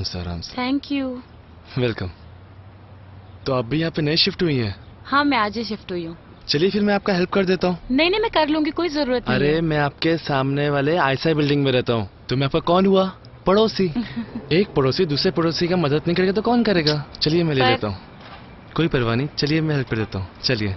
से आराम से। Thank you. वेलकम। तो आप भी यहाँ पे नए शिफ्ट हुई हैं? हाँ, मैं आज ही शिफ्ट हुई हूँ। चलिए फिर मैं आपका हेल्प कर देता हूँ। नहीं नहीं, मैं कर लूंगी, कोई जरूरत नहीं अरे है। मैं आपके सामने वाले आईसाई बिल्डिंग में रहता हूँ। तो मैं आपका कौन हुआ? पड़ोसी। एक पड़ोसी दूसरे पड़ोसी का मदद नहीं करेगा तो कौन करेगा? चलिए मैं ले पर लेता हूँ। कोई परवाह नहीं, चलिए मैं हेल्प कर देता हूँ। चलिए।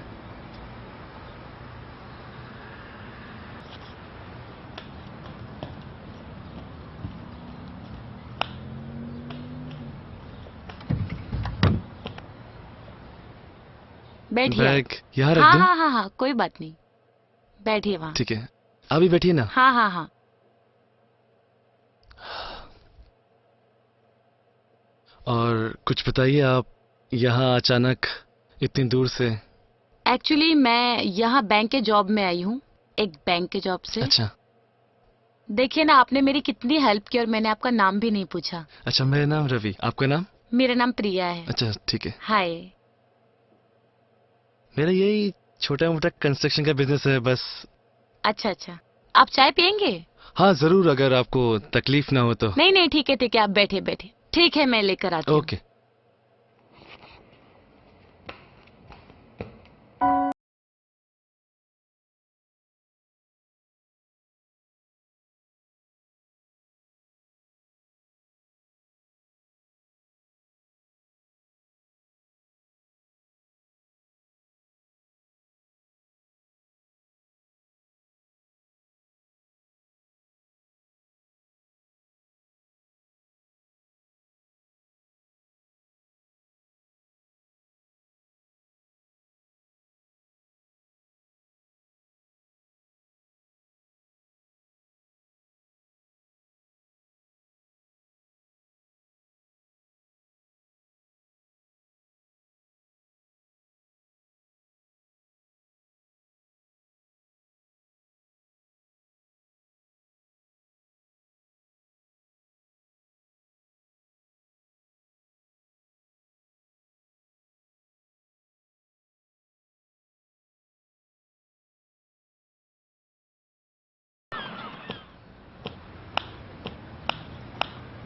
बैठिए आप। बैग यहाँ रख हाँ दूँ? हाँ हाँ हाँ, कोई बात नहीं, बैठिए वहाँ। ठीक है, अभी बैठिए ना। हाँ हाँ हाँ। और कुछ बताइए, आप यहाँ अचानक इतनी दूर से? एक्चुअली मैं यहाँ बैंक के जॉब में आई हूँ, एक बैंक के जॉब से। अच्छा। देखिए ना, आपने मेरी कितनी हेल्प की और मैंने आपका नाम भी नहीं पूछा। अच्छा, मेरा नाम रवि, आपका नाम? मेरा नाम प्रिया है। अच्छा ठीक है। हाय। मेरा यही छोटा मोटा कंस्ट्रक्शन का बिजनेस है बस। अच्छा अच्छा, आप चाय पियेंगे? हाँ जरूर, अगर आपको तकलीफ ना हो तो। नहीं नहीं, ठीक है, आप बैठिए बैठिए। ठीक है, मैं लेकर आती हूँ। Okay.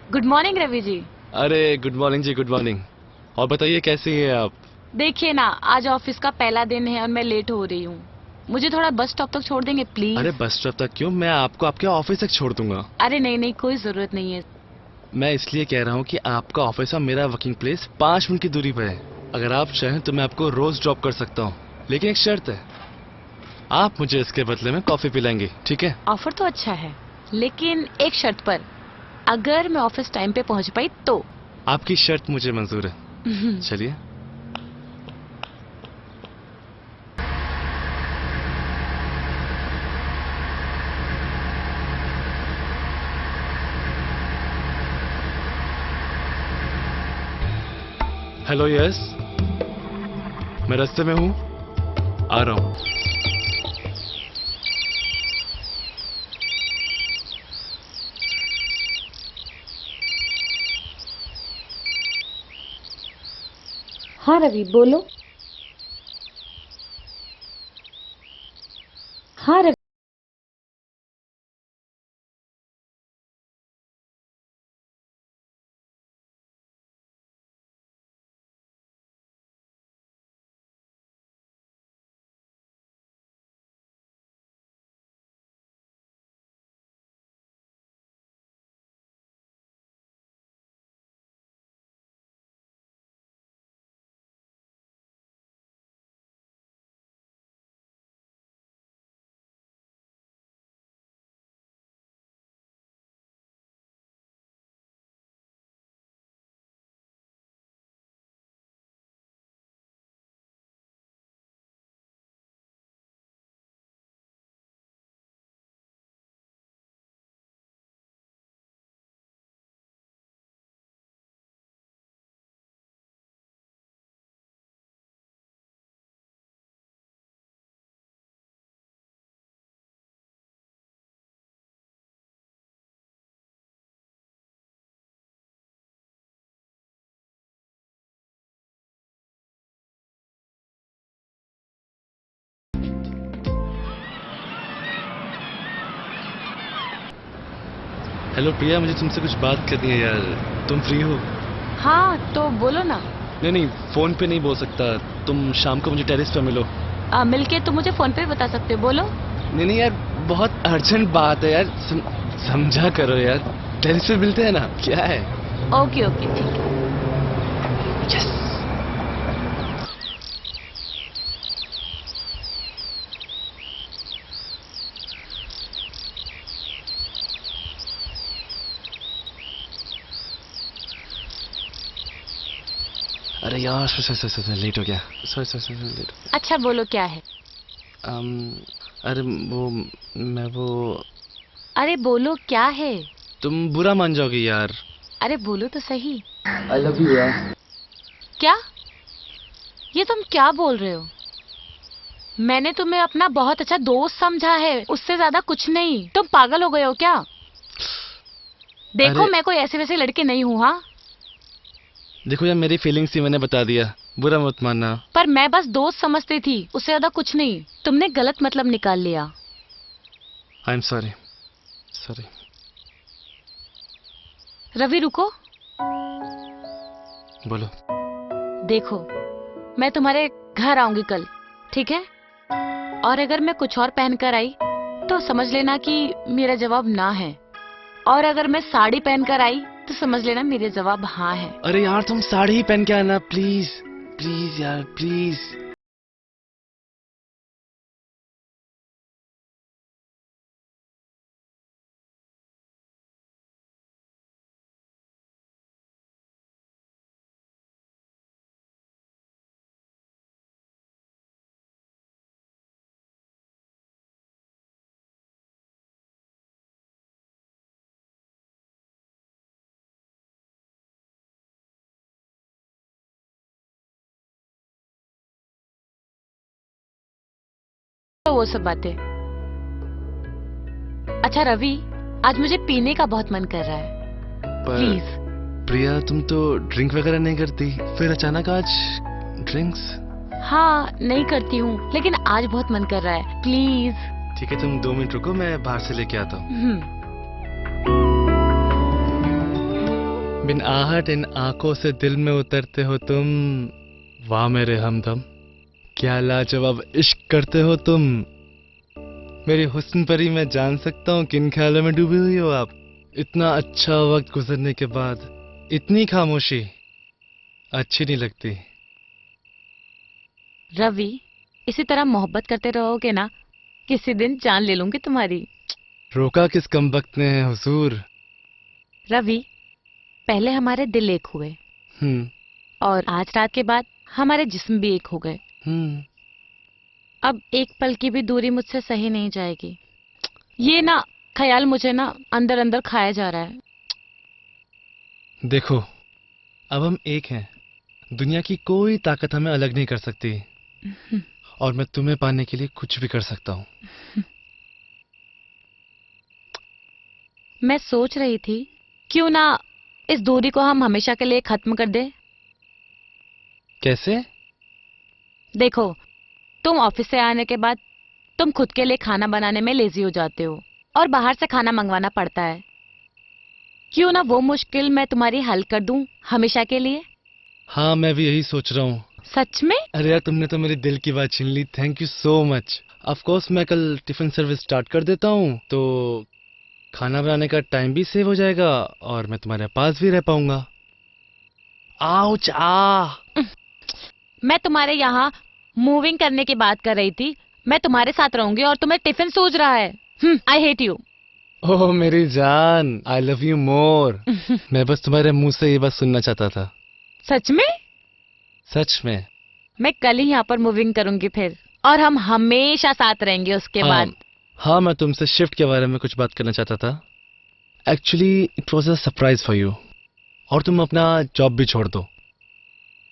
Good morning Ravi ji. अरे गुड मॉर्निंग जी, गुड मॉर्निंग। और बताइए कैसी हैं आप? देखिए ना, आज ऑफिस का पहला दिन है और मैं लेट हो रही हूँ। मुझे थोड़ा बस स्टॉप तक छोड़ देंगे प्लीज? अरे बस स्टॉप तक क्यों, मैं आपको आपके ऑफिस तक छोड़ दूंगा। अरे नहीं नहीं, कोई जरूरत नहीं है। मैं इसलिए कह रहा हूँ कि आपका ऑफिस और मेरा वर्किंग प्लेस 5 मिनट की दूरी पर है। अगर आप चाहें तो मैं आपको रोज ड्रॉप कर सकता हूँ, लेकिन एक शर्त है, आप मुझे इसके बदले में कॉफी पिलाएंगे, ठीक है? ऑफर तो अच्छा है, लेकिन एक शर्त पर, अगर मैं ऑफिस टाइम पे पहुंच पाई तो। आपकी शर्त मुझे मंजूर है। चलिए। हेलो, यस, मैं रास्ते में हूँ, आ रहा हूँ। हाँ रवि, बोलो। हाँ रवि। हेलो प्रिया, मुझे तुमसे कुछ बात करनी है यार। तुम फ्री हो? हाँ तो बोलो ना। नहीं नहीं, फोन पे नहीं बोल सकता। तुम शाम को मुझे टेरेस पे मिलो। मिलके तुम मुझे फोन पे बता सकते हो, बोलो। नहीं नहीं यार, बहुत अर्जेंट बात है यार। समझा करो यार। टेरेस पे मिलते हैं ना, क्या है? ओके ओके ठीक है। यस। अरे यार, सॉरी लेट हो गया। सॉरी लेट हो अच्छा बोलो क्या है। गया। अरे वो अरे बोलो क्या है। तुम बुरा मान जाओगी यार। अरे बोलो तो सही। आई लव यू यार। क्या? ये तुम क्या बोल रहे हो? मैंने तुम्हें अपना बहुत अच्छा दोस्त समझा है, उससे ज्यादा कुछ नहीं। तुम पागल हो गए हो क्या? देखो अरे मैं कोई ऐसे वैसे लड़की नहीं हूँ। हाँ देखो यार, मेरी फीलिंग्स थी, मैंने बता दिया। बुरा मत मानना। पर मैं बस दोस्त समझती थी, उससे ज्यादा कुछ नहीं। तुमने गलत मतलब निकाल लिया। I am sorry. Sorry. Ravi रुको। बोलो। देखो मैं तुम्हारे घर आऊंगी कल, ठीक है? और अगर मैं कुछ और पहन कर आई तो समझ लेना कि मेरा जवाब ना है। और अगर मैं साड़ी पहन कर आई तो समझ लेना मेरे जवाब हाँ है। अरे यार, तुम साड़ी ही पहन के आना प्लीज। प्लीज यार, प्लीज। तो वो सब बातें। अच्छा रवि, आज मुझे पीने का बहुत मन कर रहा है, पर प्लीज। प्रिया, तुम तो ड्रिंक वगैरह नहीं करती, फिर अचानक आज ड्रिंक्स? हाँ नहीं करती हूँ, लेकिन आज बहुत मन कर रहा है, प्लीज। ठीक है, तुम 2 मिनट रुको, मैं बाहर से लेके आता हूँ। बिन आहट इन आंखों से दिल में उतरते हो तुम। वाह मेरे हमदम, क्या लाजवाब इश्क करते हो तुम। मेरी हुस्न परी, मैं जान सकता हूँ किन ख्यालों में डूबी हुई हो आप। इतना अच्छा वक्त गुजरने के बाद इतनी खामोशी अच्छी नहीं लगती। रवि, इसी तरह मोहब्बत करते रहोगे ना, किसी दिन जान ले लूंगी तुम्हारी। रोका किस कमबख्त ने है हुजूर। रवि, पहले हमारे दिल एक हुए हम्म। और आज रात के बाद हमारे जिस्म भी एक हो गए। हम्म। अब एक पल की भी दूरी मुझसे सही नहीं जाएगी। ये ना ख्याल मुझे ना अंदर अंदर खाया जा रहा है। देखो, अब हम एक हैं। दुनिया की कोई ताकत हमें अलग नहीं कर सकती। और मैं तुम्हें पाने के लिए कुछ भी कर सकता हूँ। मैं सोच रही थी क्यों ना इस दूरी को हम हमेशा के लिए खत्म कर दे। कैसे? देखो, तुम ऑफिस से आने के बाद तुम खुद के लिए खाना बनाने में लेजी हो जाते हो और बाहर से खाना मंगवाना पड़ता है। क्यों ना वो मुश्किल मैं तुम्हारी हल कर दूं हमेशा के लिए। हाँ, मैं भी यही सोच रहा हूँ। सच में? अरे यार, तुमने तो मेरे दिल की बात छीन ली। Thank you so much. Of course, मैं कल टिफिन सर्विस स्टार्ट कर देता हूँ, तो खाना बनाने का टाइम भी सेव हो जाएगा और मैं तुम्हारे पास भी रह पाऊंगा। आउच आ। मैं तुम्हारे यहाँ मूविंग करने की बात कर रही थी। मैं तुम्हारे साथ रहूंगी और तुम्हें टिफिन सूझ रहा है। I hate you. ओह मेरी जान, आई लव यू मोर। मैं बस तुम्हारे मुंह से ये बात सुनना चाहता था। सच में? सच में। मैं कल ही यहाँ पर मूविंग करूंगी फिर, और हम हमेशा साथ रहेंगे उसके हाँ। बाद। हाँ, मैं तुमसे शिफ्ट के बारे में कुछ बात करना चाहता था। Actually it was a surprise for you. और तुम अपना जॉब भी छोड़ दो।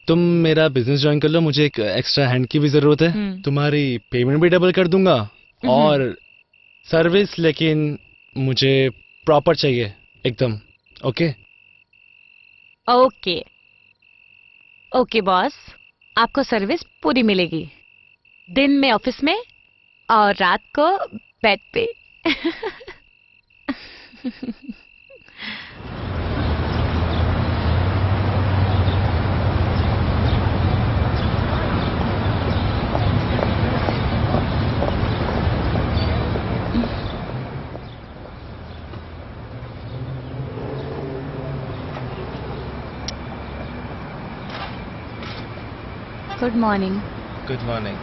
तुम मेरा बिजनेस ज्वाइन कर लो, मुझे एक एक्स्ट्रा हैंड की भी जरूरत है। तुम्हारी पेमेंट भी डबल कर दूंगा। और सर्विस लेकिन मुझे प्रॉपर चाहिए, एकदम। ओके? ओके ओके बॉस, आपको सर्विस पूरी मिलेगी। दिन में ऑफिस में और रात को बेड पे। Good morning. Good morning.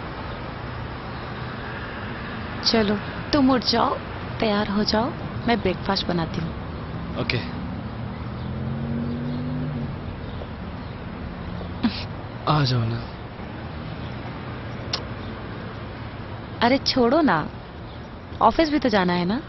चलो तुम उठ जाओ, तैयार हो जाओ, मैं ब्रेकफास्ट बनाती हूँ। ओके। आ जाओ ना। अरे छोड़ो ना, ऑफिस भी तो जाना है ना।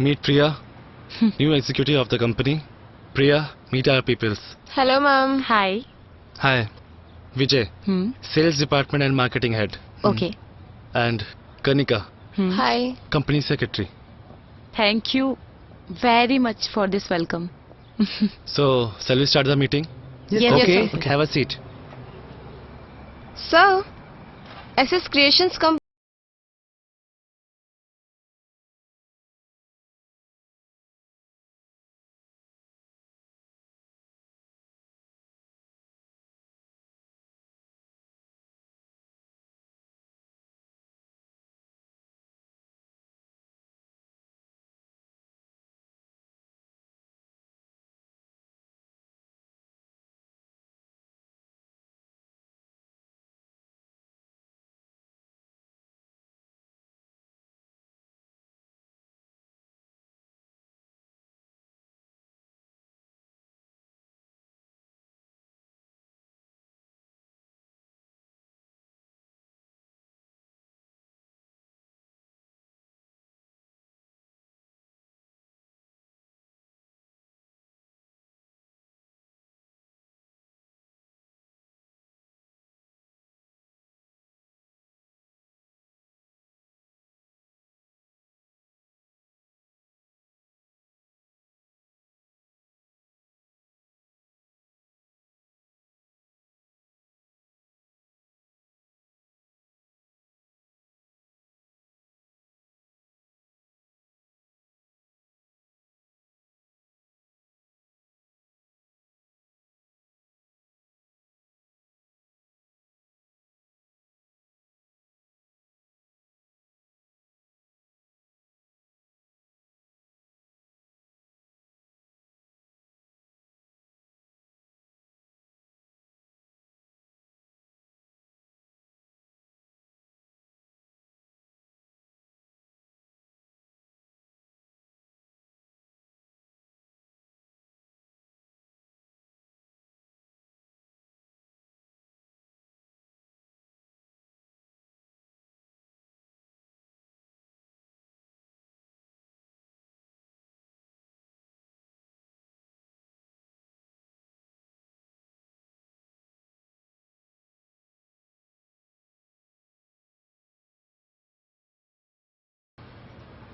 Meet Priya, new executive of the company. Priya, meet our peoples. Hello ma'am. Hi. Hi, Vijay, sales department and marketing head. Okay. And Kanika, hi. company secretary. Thank you very much for this welcome. So, shall we start the meeting? Yes, okay, yes, okay, have a seat. Sir, SS creations company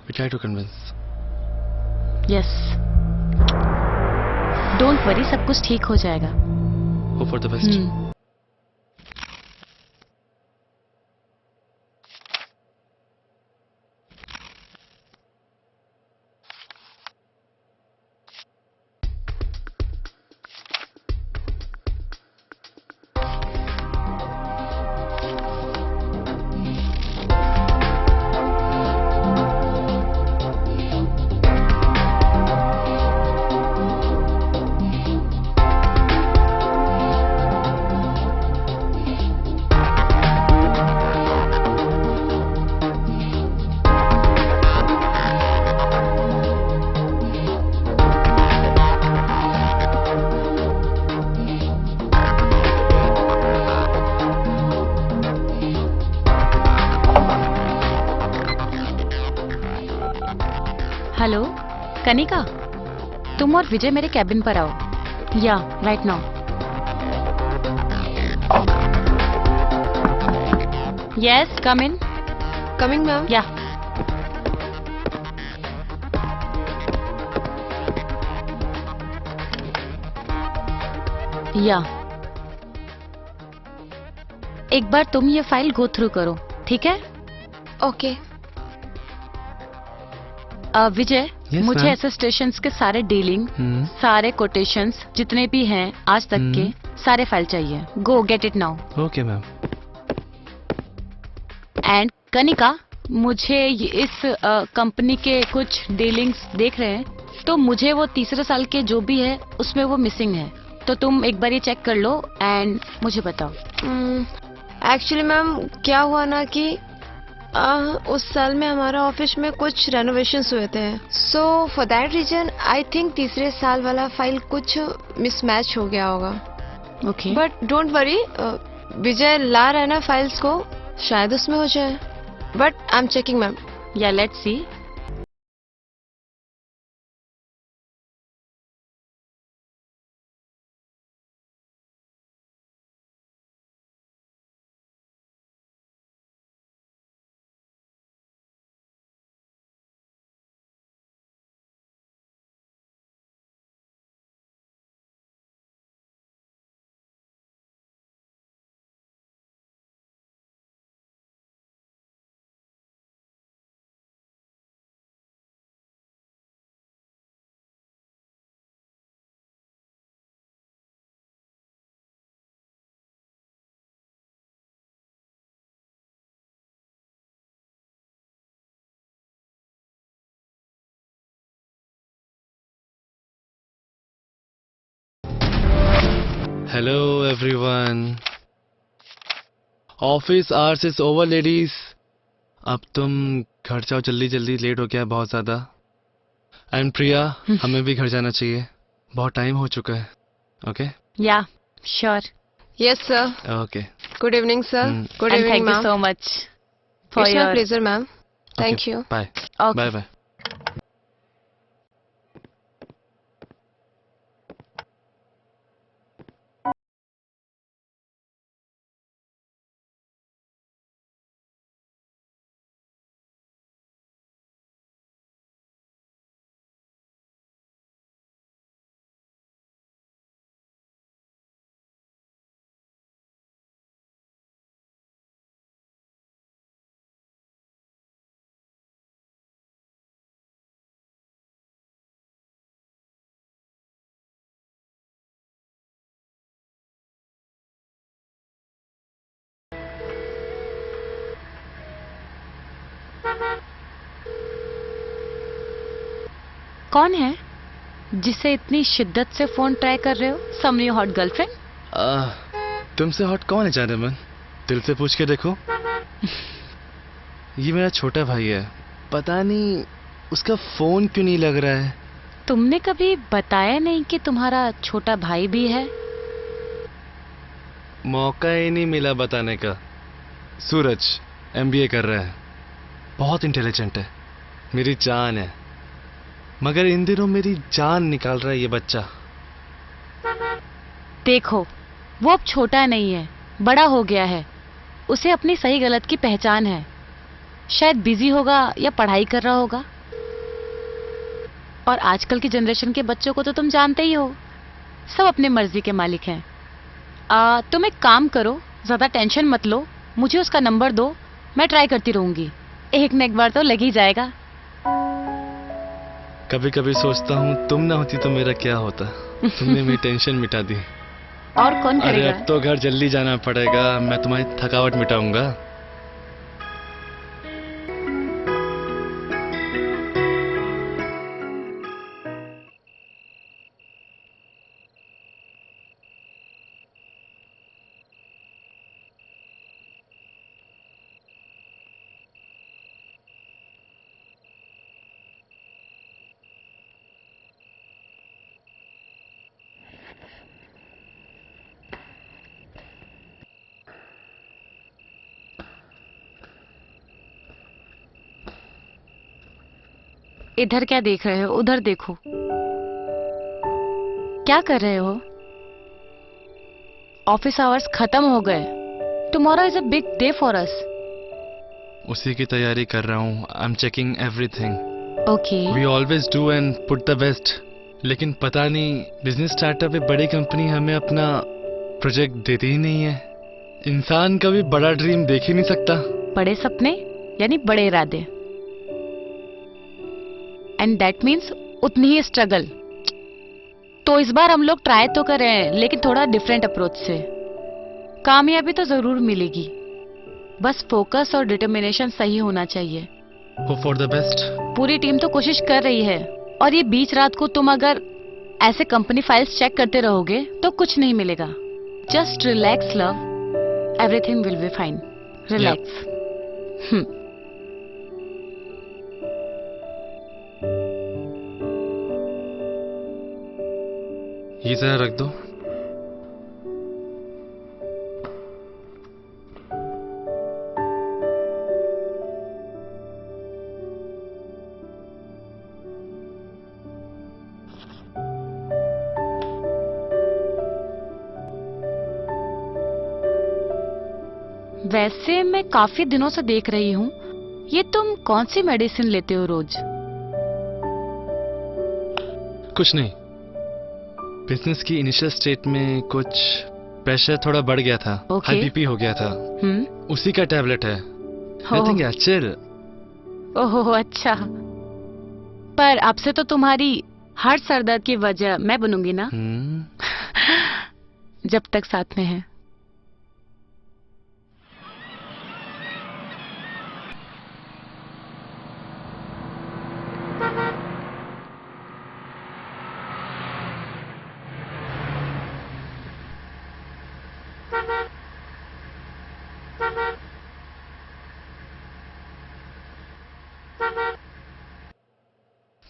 We try to convince. Yes, don't worry, सब कुछ ठीक हो जाएगा. Hope for the best. Hello Kanika, तुम और विजय मेरे cabin पर आओ. या राइट नाउ. यस, कम इन. Coming, ma'am. या. या. एक बार तुम ये फाइल गो थ्रू करो, ठीक है? Okay. विजय, Yes, मुझे ma'am. ऐसे स्टेशंस के सारे डीलिंग, सारे कोटेशंस जितने भी हैं आज तक के, सारे फाइल चाहिए. गो get it now. Okay, ma'am. And Kanika, मुझे इस कंपनी के कुछ डीलिंग्स देख रहे हैं, तो मुझे वो तीसरे साल के जो भी है उसमें वो मिसिंग है. तो तुम एक बार ये चेक कर लो एंड मुझे बताओ. एक्चुअली मैम क्या हुआ ना कि उस साल में हमारा ऑफिस में कुछ रेनोवेशंस हुए थे. So for that reason I think तीसरे साल वाला फाइल कुछ मिसमैच हो गया होगा. Okay. But don't worry, Vijay ला रहा है ना फाइल्स को, शायद उसमें हो जाए. But I am checking ma'am. Yeah let's see. Hello everyone. Office hours is over, ladies. अब तुम घर जाओ जल्दी जल्दी, लेट हो गया बहुत ज्यादा. एंड प्रिया, हमें भी घर जाना चाहिए, बहुत टाइम हो चुका है. ओके? या sure. Yes sir. Okay. Good evening sir. Good and evening thank you ma'am. So much for it's my your. Pleasure ma'am. Thank you. Bye. Okay. Bye bye. कौन है जिसे इतनी शिद्दत से फोन ट्राई कर रहे हो? Some new hot girlfriend? तुमसे हॉट कौन है जाने मन? दिल से पूछ के देखो. ये मेरा छोटा भाई है, पता नहीं उसका फोन क्यों नहीं लग रहा है. तुमने कभी बताया नहीं कि तुम्हारा छोटा भाई भी है? मौका ही नहीं मिला बताने का. सूरज MBA कर रहा है, बहुत इंटेलिजेंट है, मेरी जान है, मगर इन दिनों मेरी जान निकाल रहा है ये बच्चा. देखो, वो अब छोटा नहीं है, बड़ा हो गया है. उसे अपनी सही गलत की पहचान है. शायद बिजी होगा या पढ़ाई कर रहा होगा. और आजकल की जनरेशन के बच्चों को तो तुम जानते ही हो, सब अपने मर्जी के मालिक हैं। तुम एक काम करो, ज्यादा टेंशन मत लो, मुझे उसका नंबर दो, मैं ट्राई करती रहूंगी, एक न एक बार तो लग ही जाएगा। कभी कभी सोचता हूँ तुम ना होती तो मेरा क्या होता। तुमने मेरी टेंशन मिटा दी। और कौन अरे करेगा? अब तो घर जल्दी जाना पड़ेगा, मैं तुम्हारी थकावट मिटाऊंगा। इधर क्या देख रहे हो, उधर देखो। क्या कर रहे हो? ऑफिस आवर्स खत्म हो गए। Tomorrow is a big day for us. उसी की तैयारी कर रहा हूँ। I am checking everything. Okay. We always do and put the best. लेकिन पता नहीं बिजनेस स्टार्टअप में बड़ी कंपनी हमें अपना प्रोजेक्ट देती ही नहीं है। इंसान कभी बड़ा ड्रीम देख ही नहीं सकता। बड़े सपने यानी बड़े इरादे, एंड दैट मीन्स उतनी ही स्ट्रगल। तो इस बार हम लोग ट्राई तो कर रहे हैं, लेकिन थोड़ा डिफरेंट अप्रोच से। कामयाबी तो जरूर मिलेगी, बस फोकस और डिटर्मिनेशन सही होना चाहिए। Hope for the best. पूरी टीम तो कोशिश कर रही है, और ये बीच रात को तुम अगर ऐसे कंपनी फाइल्स चेक करते रहोगे तो कुछ नहीं मिलेगा। Just relax love, everything will be fine. Relax. ये जरा रख दो। वैसे मैं काफी दिनों से देख रही हूँ, ये तुम कौन सी मेडिसिन लेते हो रोज? कुछ नहीं, बिजनेस की इनिशियल स्टेट में कुछ प्रेशर थोड़ा बढ़ गया था। Okay. हाई बीपी हो गया था। उसी का टैबलेट है। Nothing else, chill. ओहो अच्छा। पर अब से तो तुम्हारी हर सरदर्द की वजह मैं बनूंगी ना, जब तक साथ में है।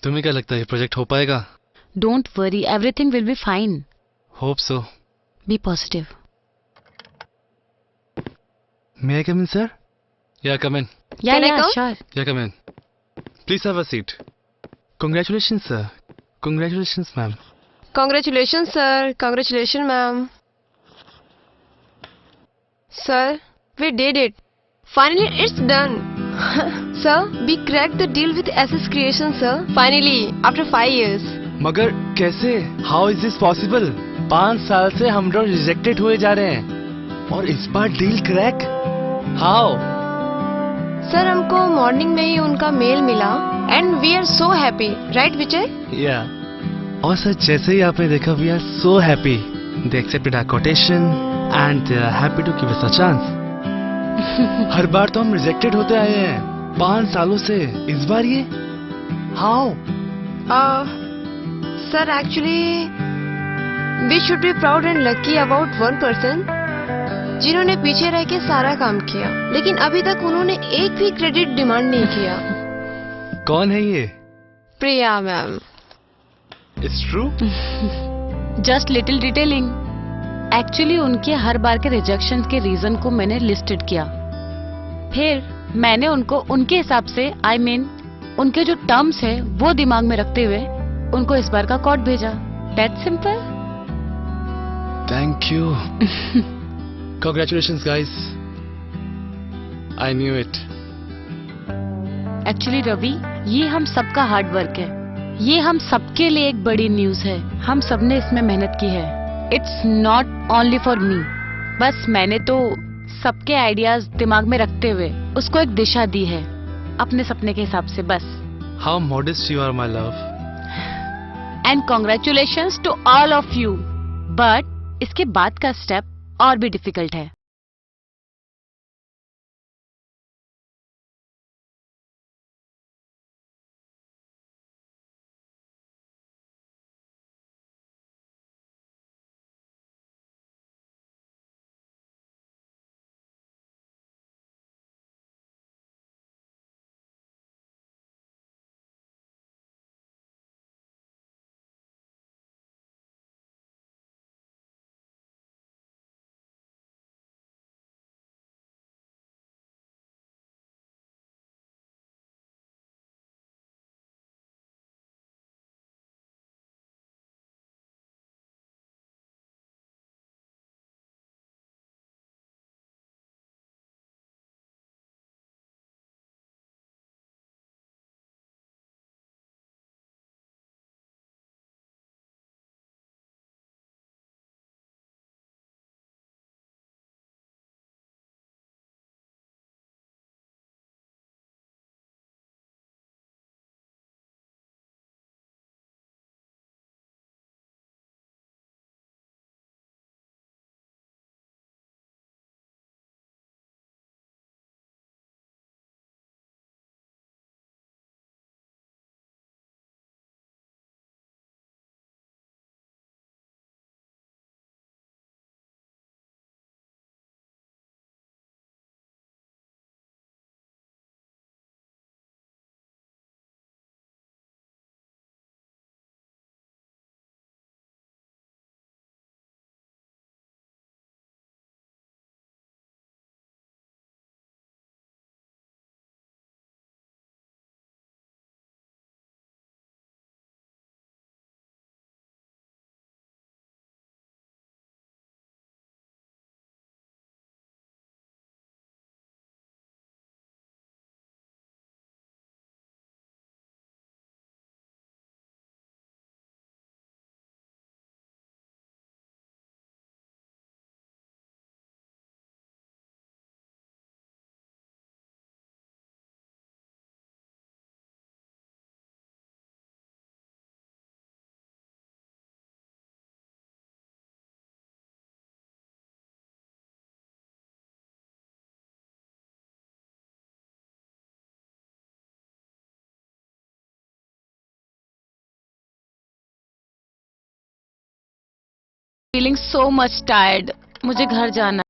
तुम्हें क्या लगता है ये प्रोजेक्ट हो पाएगा? Don't worry, everything will be fine. Hope so. Be positive. May I come in sir? Yeah come in. Yeah Can I come? Sure. Yeah come in. Please have a seat. Congratulations sir. Congratulations ma'am. Congratulations, sir. Congratulations, ma'am. Sir, we did it. Finally, it's done. Sir, we cracked the deal with SS Creation, sir. Finally, after 5 years. मगर कैसे? How is this possible? 5 साल से हम लोग rejected हुए जा रहे हैं और इस बार डील क्रैक? हाउ? सर, हमको मॉर्निंग में ही उनका मेल मिला and we are so happy, right Vijay? Yeah और सर जैसे ही आपने देखा we are so happy. They accepted our quotation and they are happy to give us a chance. हर बार तो हम रिजेक्टेड होते आए हैं 5 सालों से, इस बार ये how? Sir actually we should be proud and lucky about one person जिन्होंने पीछे रह के सारा काम किया, लेकिन अभी तक उन्होंने एक भी क्रेडिट डिमांड नहीं किया। कौन है ये? Priya ma'am. It's true? Just little detailing. Actually उनके हर बार के रिजेक्शन के रीजन को मैंने लिस्टेड किया, फिर मैंने उनको उनके हिसाब से आई मीन उनके जो टर्म्स है वो दिमाग में रखते हुए उनको इस बार का कॉर्ड भेजा। That simple. Thank you. Congratulations guys. I knew it. Actually Ravi, ये हम सबका हार्ड वर्क है। ये हम सबके लिए एक बड़ी न्यूज है। हम सबने इसमें मेहनत की है। It's not only for me. बस मैंने तो सबके आइडियाज दिमाग में रखते हुए उसको एक दिशा दी है अपने सपने के हिसाब से, बस। How modest you are my love. And congratulations to all of you. But इसके बाद का स्टेप और भी डिफिकल्ट है। Feeling so much tired. मुझे घर जाना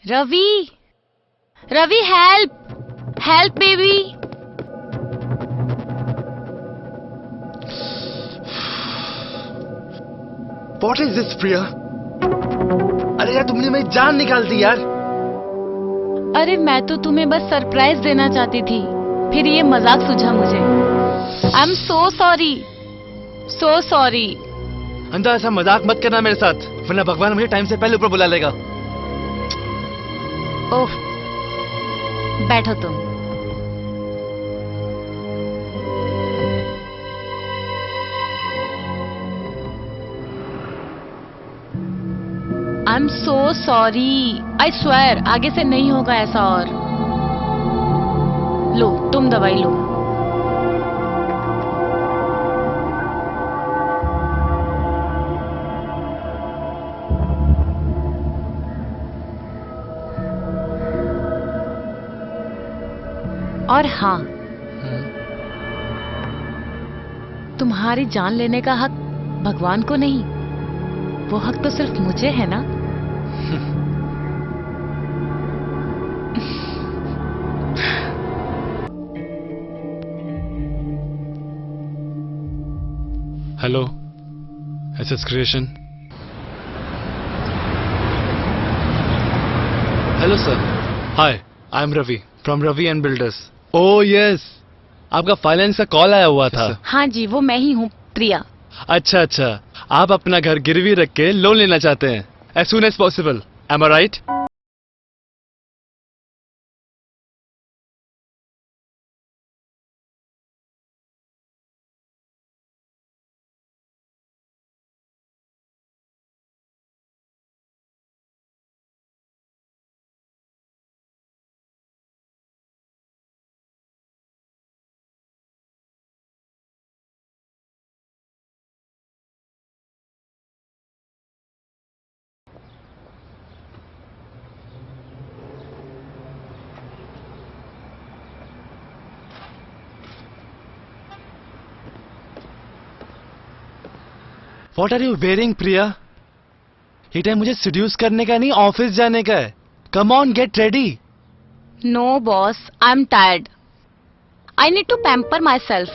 Ravi, Ravi help, help baby. What is this, Priya? अरे यार तुमने मेरी जान निकाल दी यार। अरे मैं तो तुम्हें बस सरप्राइज देना चाहती थी, फिर ये मजाक सूझा मुझे। I am so sorry, so sorry. अंधा ऐसा मजाक मत करना मेरे साथ, वरना भगवान मुझे टाइम से पहले ऊपर बुला लेगा। ओह, बैठो तुम। I am so sorry, I swear आगे से नहीं होगा ऐसा और। लो तुम दवाई लो। और हाँ, तुम्हारी जान लेने का हक भगवान को नहीं, वो हक तो सिर्फ मुझे है ना। Hello, SS creation. Hello sir. Hi, I am Ravi from Ravi and builders. Oh yes, आपका फाइनेंस का कॉल आया हुआ था। हाँ जी, वो मैं ही हूँ, प्रिया। अच्छा अच्छा, आप अपना घर गिरवी रख के लोन लेना चाहते हैं as soon as possible, am I right? What are you wearing, Priya? ये टाइम मुझे सीड्यूस करने का नहीं, ऑफिस जाने का है। Come on, get ready. No boss, I am tired. I need to pamper myself.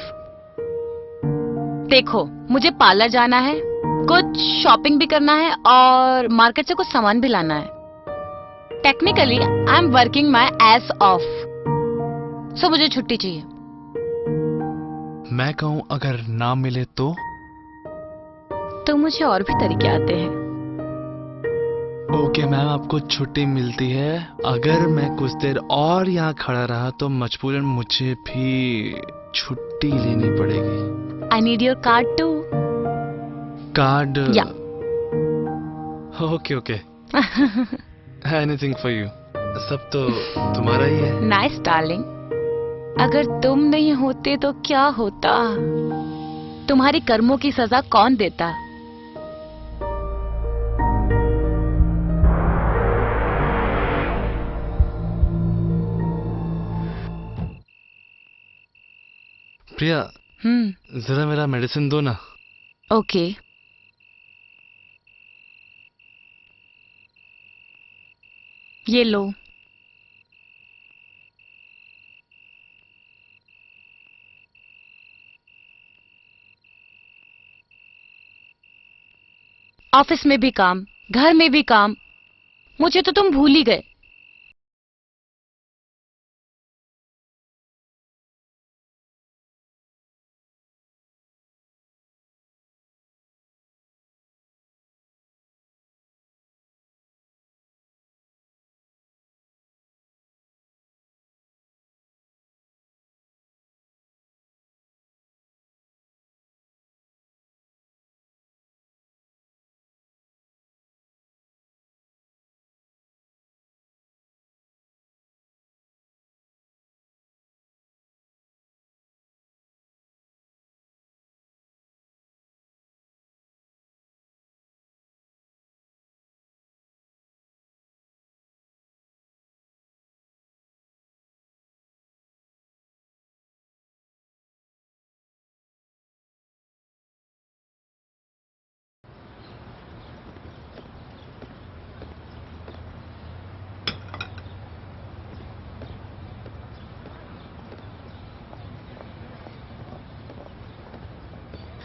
देखो, मुझे पार्लर जाना है, कुछ शॉपिंग भी करना है और मार्केट से कुछ सामान भी लाना है। Technically I am working my ass off, so मुझे छुट्टी चाहिए। मैं कहूं अगर ना मिले तो मुझे और भी तरीके आते हैं। ओके मैम, आपको छुट्टी मिलती है। अगर मैं कुछ देर और यहाँ खड़ा रहा तो मजबूरन मुझे भी छुट्टी लेनी पड़ेगी। I need your card too. Card? Yeah. Okay okay, anything for you. सब तो तुम्हारा ही है। Nice darling. अगर तुम नहीं होते तो क्या होता? तुम्हारी कर्मों की सजा कौन देता? प्रिया, जरा मेरा मेडिसिन दो ना। ओके। ये लो। ऑफिस में भी काम, घर में भी काम, मुझे तो तुम भूल ही गए।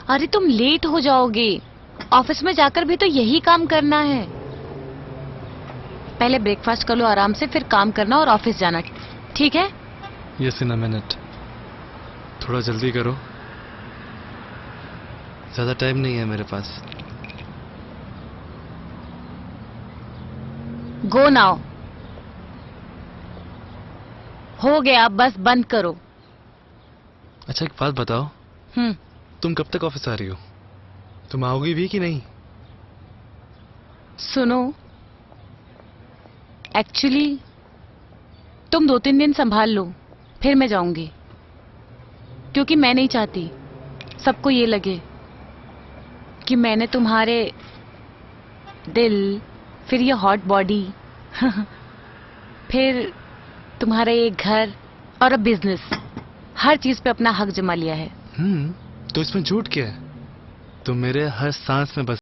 अरे तुम लेट हो जाओगे। ऑफिस में जाकर भी तो यही काम करना है। पहले ब्रेकफास्ट कर लो आराम से, फिर काम करना और ऑफिस जाना, ठीक है? Yes in a minute. थोड़ा जल्दी करो, ज्यादा टाइम नहीं है मेरे पास। Go now. हो गया, बस बंद करो। अच्छा एक बात बताओ, तुम कब तक ऑफिस आ रही हो? तुम आओगी भी कि नहीं? सुनो, एक्चुअली तुम 2-3 दिन संभाल लो, फिर मैं जाऊंगी। क्योंकि मैं नहीं चाहती सबको ये लगे कि मैंने तुम्हारे दिल, फिर ये हॉट बॉडी फिर तुम्हारा ये घर और अब बिजनेस, हर चीज पे अपना हक जमा लिया है। तो इसमें झूठ क्या है? तुम मेरे हर सांस में बस।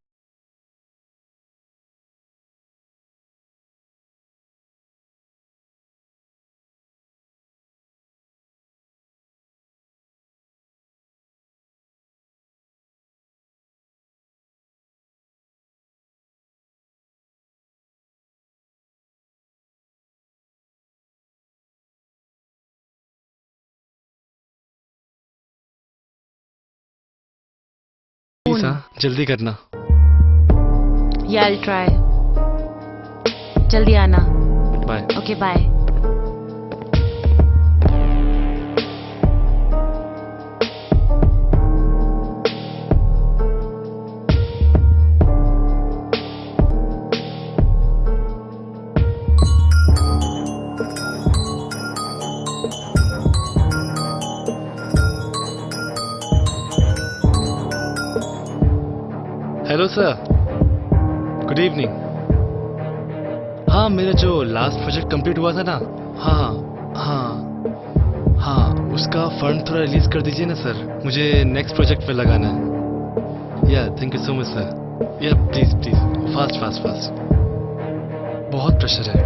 प्लीज हाँ, जल्दी करना। या आई ट्राई। जल्दी आना। Bye. Okay bye. Hello sir, good evening. हाँ, मेरा जो लास्ट प्रोजेक्ट कंप्लीट हुआ था ना, हाँ हाँ हाँ, उसका फंड थोड़ा रिलीज कर दीजिए ना सर, मुझे नेक्स्ट प्रोजेक्ट पे लगाना है। Yeah thank you so much sir. Yeah please please, fast fast fast, बहुत प्रेशर है।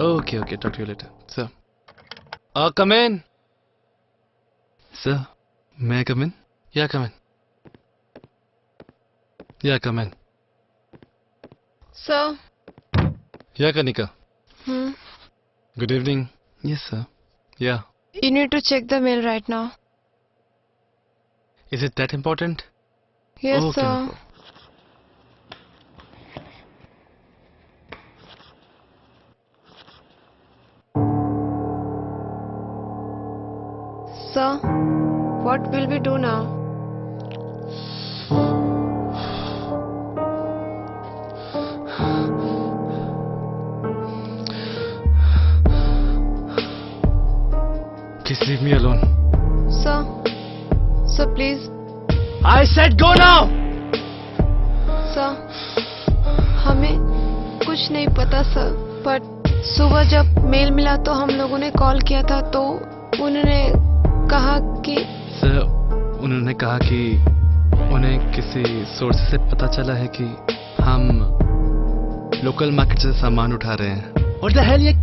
Okay okay, talk to you later sir. Come in sir, मैं कम इन? या कम इन? या कम इन? Sir. या Kanika, Hmm. Good evening. Yes sir. या You need to check the mail right now. Is it that important? Yes, Okay, sir. no problem. Sir, what will we do now? Please leave me alone. Sir. Sir, please. I said go now. Sir. हमें कुछ नहीं पता sir, but सुबह जब mail मिला तो हम लोगों ने कॉल किया था, तो उन्होंने कहा कि सर, उन्होंने कहा कि उन्हें किसी सोर्स से पता चला है कि हम लोकल मार्केट से सामान उठा रहे हैं। और द हेल, ये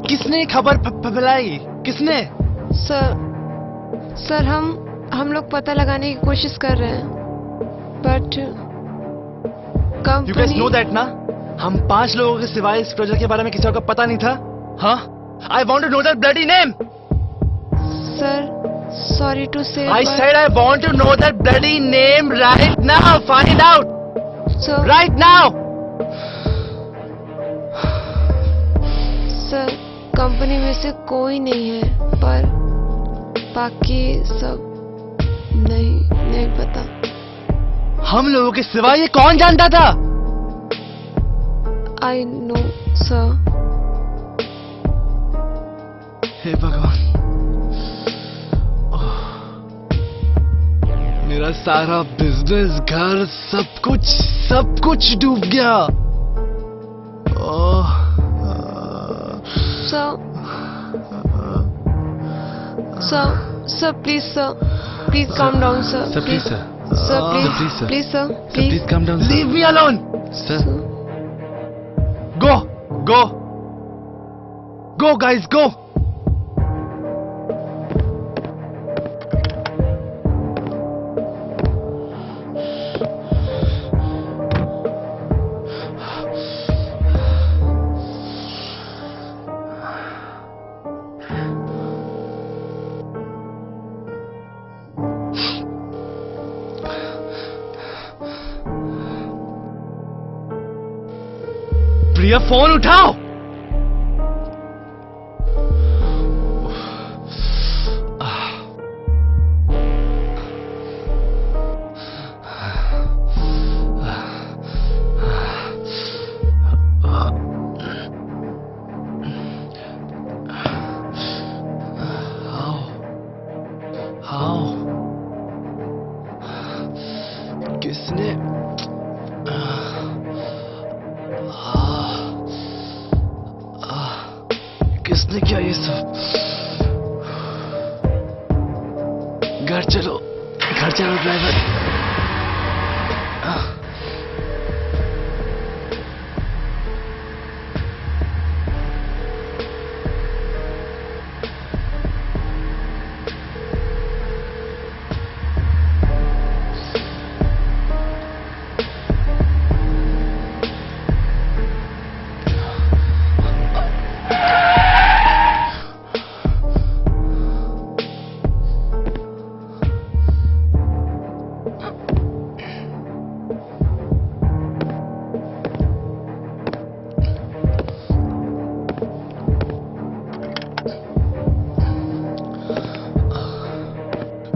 किसने खबर फैलाई? किसने? सर हम लोग पता लगाने की कोशिश कर रहे हैं, but you guys know company. That ना, हम 5 लोगों के सिवाय इस प्रोजेक्ट के बारे में किसी और को पता नहीं था। हाँ, I want to know that bloody name. Sir, sorry to say, I said I want to know that bloody name right now. Find out sir right now. Sir company में से कोई नहीं है, पर बाकी सब नहीं पता। हम लोगों के सिवाय ये कौन जानता था? I know sir. हे भगवान, मेरा सारा बिजनेस, घर, सब कुछ डूब गया। Oh, sir please calm down sir. Sir, please, sir. Sir, please. please, sir. Please, sir. Sir, please calm down. Leave me alone, sir. Go, guys, go. Priya phone उठाओ। किसने किसने किया ये सब? घर चलो driver.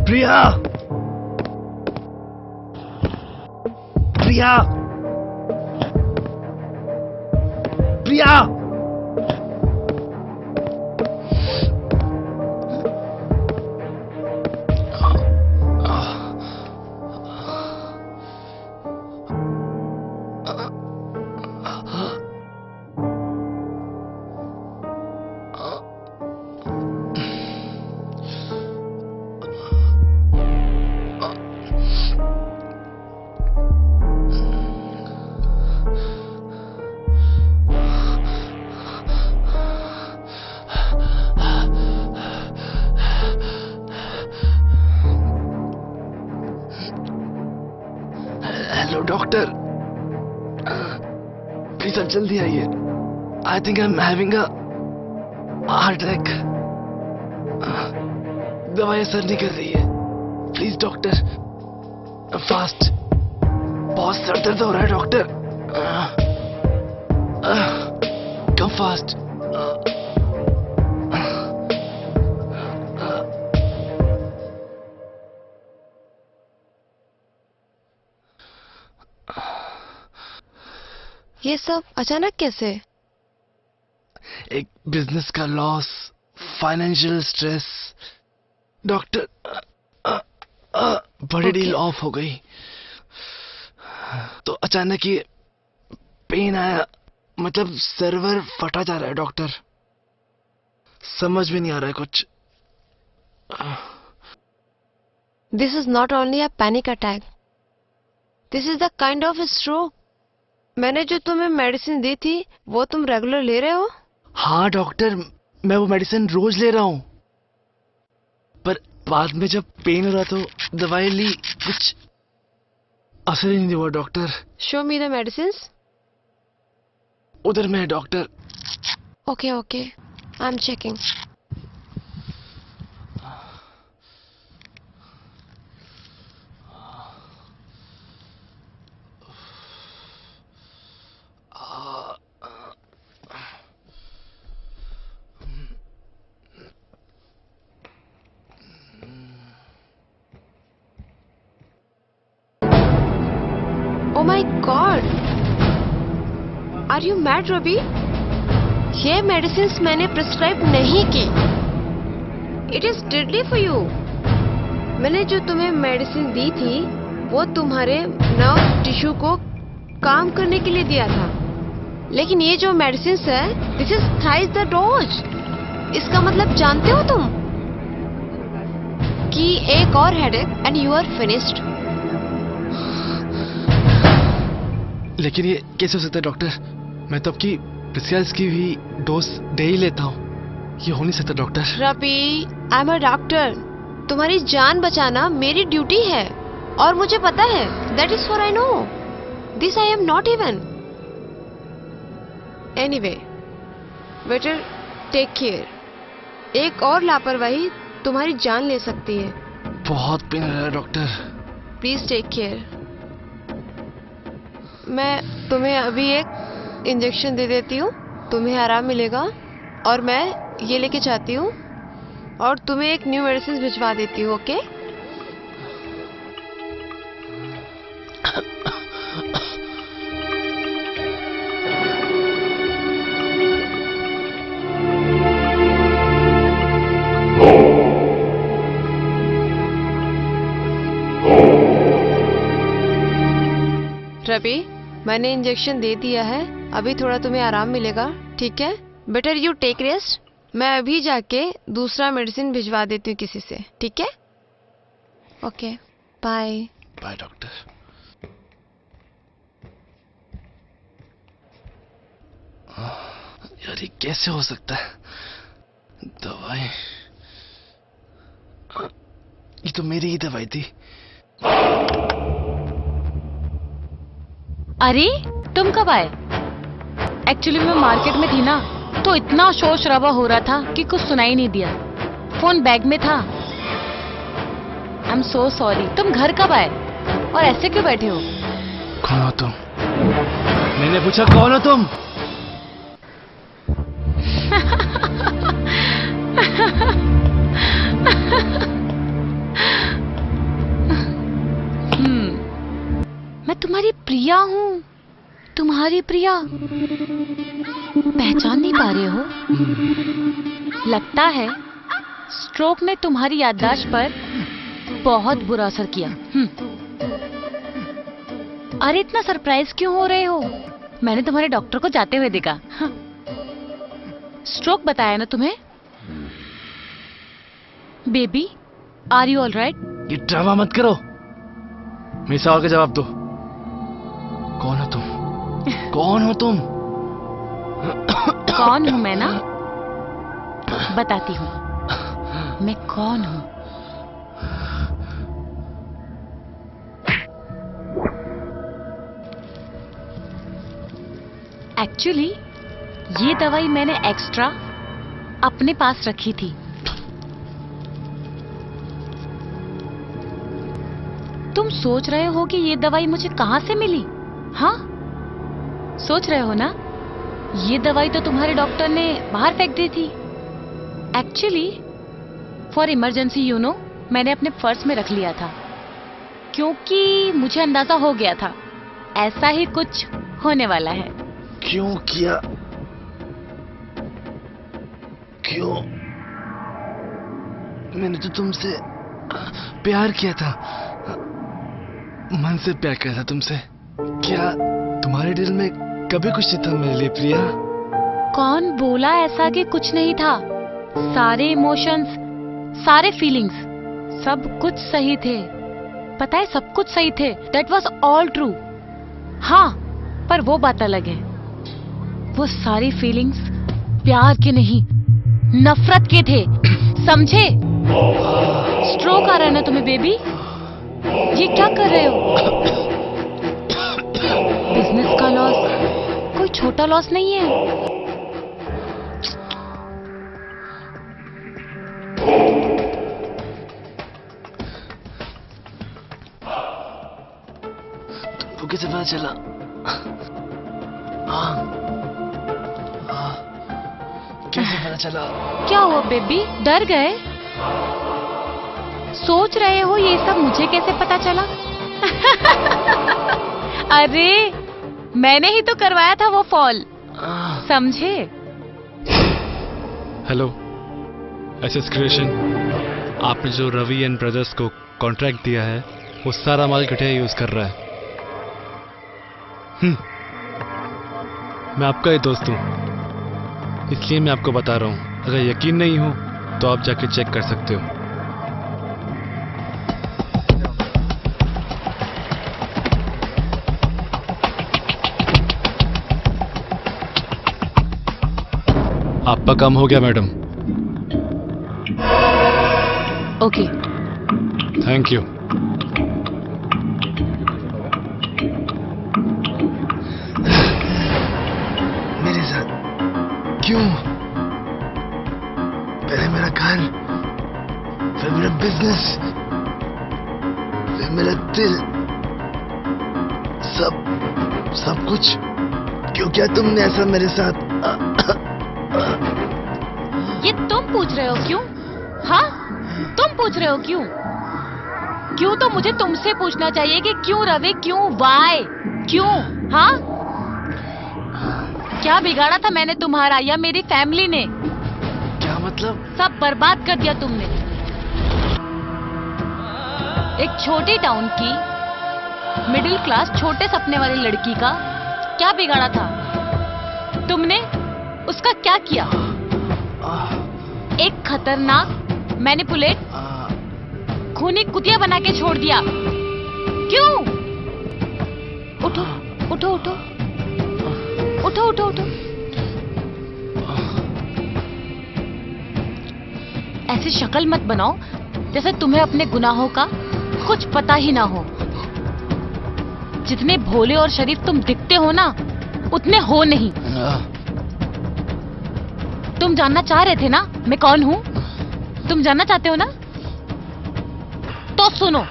Priya, Priya, Priya. Hello doctor, please आप जल्दी आइए। I think I am having a heart attack. दवाई असर नहीं कर रही है। Please doctor, fast. बहुत सर दर्द हो रहा है डॉक्टर। Come fast. ये सब अचानक कैसे? एक बिजनेस का लॉस, फाइनेंशियल स्ट्रेस। डॉक्टर, बड़ी डील ऑफ हो गई तो अचानक ये पेन आया। मतलब सर्वर फटा जा रहा है डॉक्टर। समझ में नहीं आ रहा है कुछ। This is not only a panic attack, this is the kind of stroke. मैंने जो तुम्हें मेडिसिन दी थी वो तुम रेगुलर ले रहे हो? हाँ डॉक्टर, मैं वो मेडिसिन रोज ले रहा हूँ, पर बाद में जब पेन हो रहा तो दवाई ली, कुछ असर ही नहीं हुआ doctor. Show me the medicines. उधर में है doctor. Okay okay, I am checking. Oh my God! Are you mad, Ravi? ये मेडिसिन्स मैंने प्रिस्क्राइब नहीं की। It is deadly for you. मैंने जो तुम्हें मेडिसिन दी थी वो तुम्हारे नर्व टिश्यू को काम करने के लिए दिया था, लेकिन ये जो मेडिसिन्स है, this is thrice the dose. इसका मतलब जानते हो तुम कि एक और headache and you are finished. लेकिन ये कैसे हो सकता है डॉक्टर? मैं तो आपकी प्रिस्क्राइब की हुई डोज डे ही लेता हूँ। ये हो नहीं सकता doctor. Ravi, I am a doctor. तुम्हारी जान बचाना मेरी ड्यूटी है और मुझे पता है। That is for I know this I am not even. Anyway, better take care. एक और लापरवाही तुम्हारी जान ले सकती है। बहुत पेन हो रहा है डॉक्टर। Please take care. मैं तुम्हें अभी एक इंजेक्शन दे देती हूँ, तुम्हें आराम मिलेगा और मैं ये लेके जाती हूँ और तुम्हें एक न्यू मेडिसिन भिजवा देती हूँ, ओके? रवि, मैंने इंजेक्शन दे दिया है, अभी थोड़ा तुम्हें आराम मिलेगा, ठीक है? Better you take rest. मैं अभी जाके दूसरा मेडिसिन भिजवा देती हूँ किसी से, ठीक है? Okay, bye. Bye doctor. यार ये कैसे हो सकता है? दवाई, ये तो मेरी ही दवाई थी। अरे तुम कब आए? एक्चुअली मैं मार्केट में थी ना, तो इतना शोर शराबा हो रहा था कि कुछ सुनाई नहीं दिया। फोन बैग में था। I am so sorry. तुम घर कब आए और ऐसे क्यों बैठे हो? कौन हो तुम? मैंने पूछा कौन हो तुम? मैं तुम्हारी प्रिया हूँ। तुम्हारी प्रिया। पहचान नहीं पा रहे हो? लगता है स्ट्रोक ने तुम्हारी याददाश्त पर बहुत बुरा असर किया। अरे इतना सरप्राइज क्यों हो रहे हो? मैंने तुम्हारे डॉक्टर को जाते हुए देखा। स्ट्रोक बताया ना तुम्हें? Baby, are you all right? ये ड्रामा मत करो। मेरे सवाल का जवाब दो। कौन हो तुम? कौन हो तुम? कौन हूं मैं ना? बताती हूँ मैं कौन हूं। एक्चुअली ये दवाई मैंने एक्स्ट्रा अपने पास रखी थी। तुम सोच रहे हो कि ये दवाई मुझे कहां से मिली? हाँ, सोच रहे हो ना? ये दवाई तो तुम्हारे डॉक्टर ने बाहर फेंक दी थी। Actually for emergency you know, मैंने अपने पर्स में रख लिया था, क्योंकि मुझे अंदाजा हो गया था ऐसा ही कुछ होने वाला है। क्यों किया? क्यों? मैंने तो तुमसे प्यार किया था, मन से प्यार किया था तुमसे। क्या तुम्हारे दिल में कभी कुछ नहीं था मेरे लिए प्रिया? कौन बोला ऐसा कि कुछ नहीं था? सारे इमोशंस, सारे फीलिंग्स, सब कुछ सही थे। पता है, सब कुछ सही थे। That was all true. हाँ, पर वो बात अलग है। वो सारी फीलिंग्स प्यार के नहीं, नफरत के थे। समझे? स्ट्रोक आ रहा है ना तुम्हें बेबी? ये क्या कर रहे हो? बिजनेस का लॉस कोई छोटा लॉस नहीं है। तुमको कैसे पता चला? कैसे पता चला? क्या हुआ बेबी, डर गए? सोच रहे हो ये सब मुझे कैसे पता चला? अरे मैंने ही तो करवाया था वो फॉल, समझे? हेलो एसएस क्रिएशन, आपने जो रवि एंड ब्रदर्स को कॉन्ट्रैक्ट दिया है वो सारा माल घटिया यूज कर रहा है। मैं आपका ही दोस्त हूं, इसलिए मैं आपको बता रहा हूं। अगर यकीन नहीं हो तो आप जाके चेक कर सकते हो। आपका काम हो गया मैडम। Okay, thank you. मेरे साथ क्यों? पहले मेरा घर, फिर मेरा बिजनेस, फिर मेरा दिल, सब कुछ क्यों किया तुमने ऐसा मेरे साथ? ये तुम पूछ रहे हो क्यों? हाँ, तुम पूछ रहे हो क्यों? क्यों तो मुझे तुमसे पूछना चाहिए कि क्यों रवि, क्यों, वाई, क्यों? हाँ, क्या बिगाड़ा था मैंने तुम्हारा या मेरी फैमिली ने? क्या मतलब? सब बर्बाद कर दिया तुमने। एक छोटी टाउन की मिडिल क्लास छोटे सपने वाली लड़की का क्या बिगाड़ा था तुमने? उसका क्या किया? एक खतरनाक मैनिपुलेट खूनी कुतिया बना के छोड़ दिया। क्यों? उठो उठो उठो उठो उठो उठो। ऐसी शक्ल मत बनाओ जैसे तुम्हें अपने गुनाहों का कुछ पता ही ना हो। जितने भोले और शरीफ तुम दिखते हो ना, उतने हो नहीं। तुम जानना चाह रहे थे ना मैं कौन हूँ? तुम जानना चाहते हो ना? तो सुनो,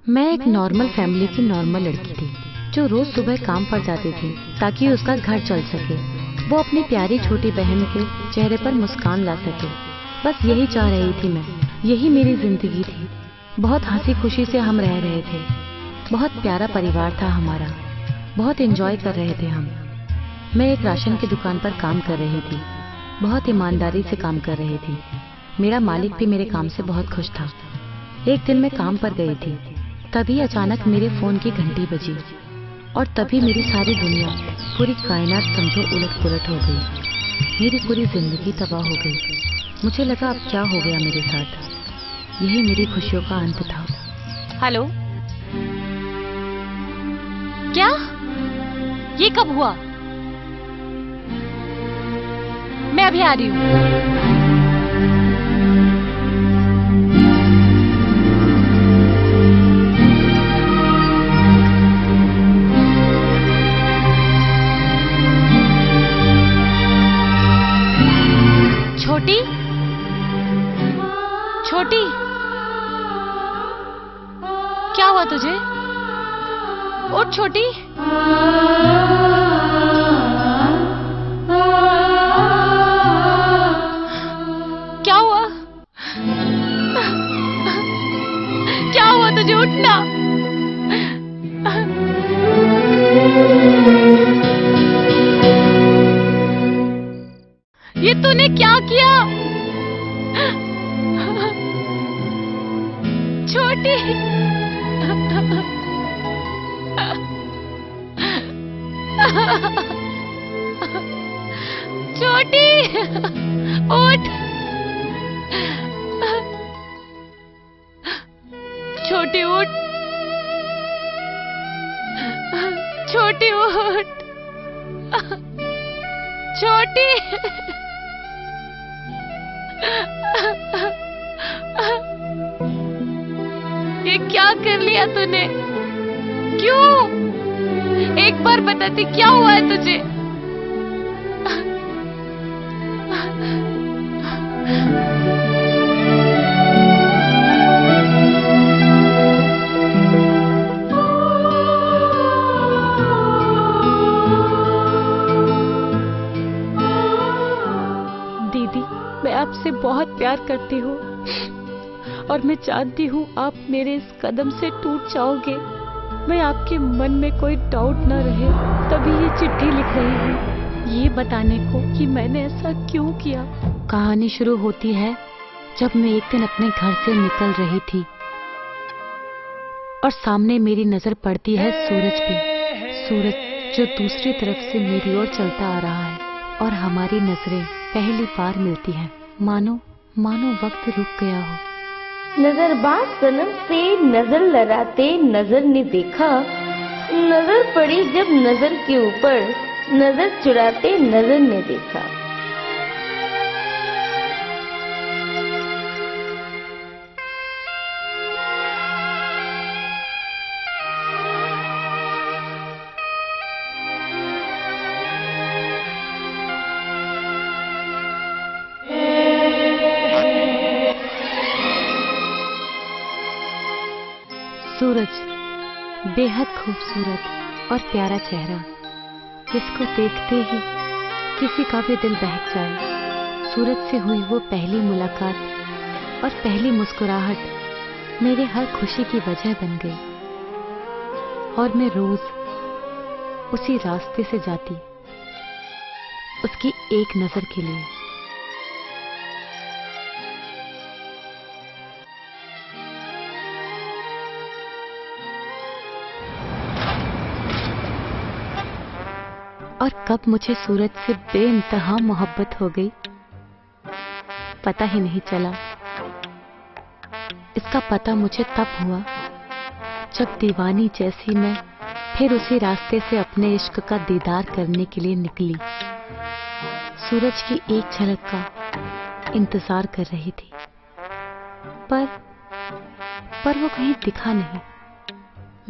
मैं एक नॉर्मल फैमिली की नॉर्मल लड़की थी जो रोज सुबह काम पर जाती थी ताकि उसका घर चल सके, वो अपनी प्यारी छोटी बहन के चेहरे पर मुस्कान ला सके। बस यही चाह रही थी मैं, यही मेरी जिंदगी थी। बहुत हंसी खुशी से हम रह रहे थे, बहुत प्यारा परिवार था हमारा, बहुत एंजॉय कर रहे थे हम। मैं एक राशन की दुकान पर काम कर रही थी, बहुत ईमानदारी से काम कर रही थी। मेरा मालिक भी मेरे काम से बहुत खुश था। एक दिन मैं काम पर गई थी, तभी अचानक मेरे फोन की घंटी बजी और तभी मेरी सारी दुनिया, पूरी कायनात समझो उलट पुलट हो गई। मेरी पूरी जिंदगी तबाह हो गई। मुझे लगा अब क्या हो गया मेरे साथ। यही मेरी खुशियों का अंत था। हेलो, क्या? ये कब हुआ? मैं अभी आ रही हूँ। छोटी, छोटी, क्या हुआ तुझे? उठ छोटी। क्या हुआ? क्या हुआ तुझे? उठना। ये तूने क्या किया? छोटी, छोटी, उठ। छोटी उठ, छोटी उठ, छोटी। ये क्या कर लिया तूने? क्यों? एक बार बताती क्या हुआ है तुझे? दीदी, मैं आपसे बहुत प्यार करती हूँ और मैं चाहती हूँ आप मेरे इस कदम से टूट जाओगे। मैं आपके मन में कोई डाउट न रहे, तभी ये चिट्ठी लिख रही हूँ, ये बताने को कि मैंने ऐसा क्यों किया। कहानी शुरू होती है जब मैं एक दिन अपने घर से निकल रही थी और सामने मेरी नजर पड़ती है सूरज पे। सूरज जो दूसरी तरफ से मेरी ओर चलता आ रहा है और हमारी नजरें पहली बार मिलती हैं। मानो वक्त रुक गया हो। नजरबाज सनम से नजर लड़ाते नजर ने देखा, नजर पड़ी जब नजर के ऊपर, नजर चुराते नजर ने देखा। सूरज बेहद खूबसूरत, और प्यारा चेहरा, जिसको देखते ही किसी का भी दिल बहक जाए। सूरज से हुई वो पहली मुलाकात और पहली मुस्कुराहट मेरे हर खुशी की वजह बन गई, और मैं रोज उसी रास्ते से जाती, उसकी एक नजर के लिए। और कब मुझे सूरज से बेइंतहा मोहब्बत हो गई, पता ही नहीं चला। इसका पता मुझे तब हुआ जब दीवानी जैसी मैं फिर उसी रास्ते से अपने इश्क का दीदार करने के लिए निकली। सूरज की एक झलक का इंतजार कर रही थी, पर वो कहीं दिखा नहीं।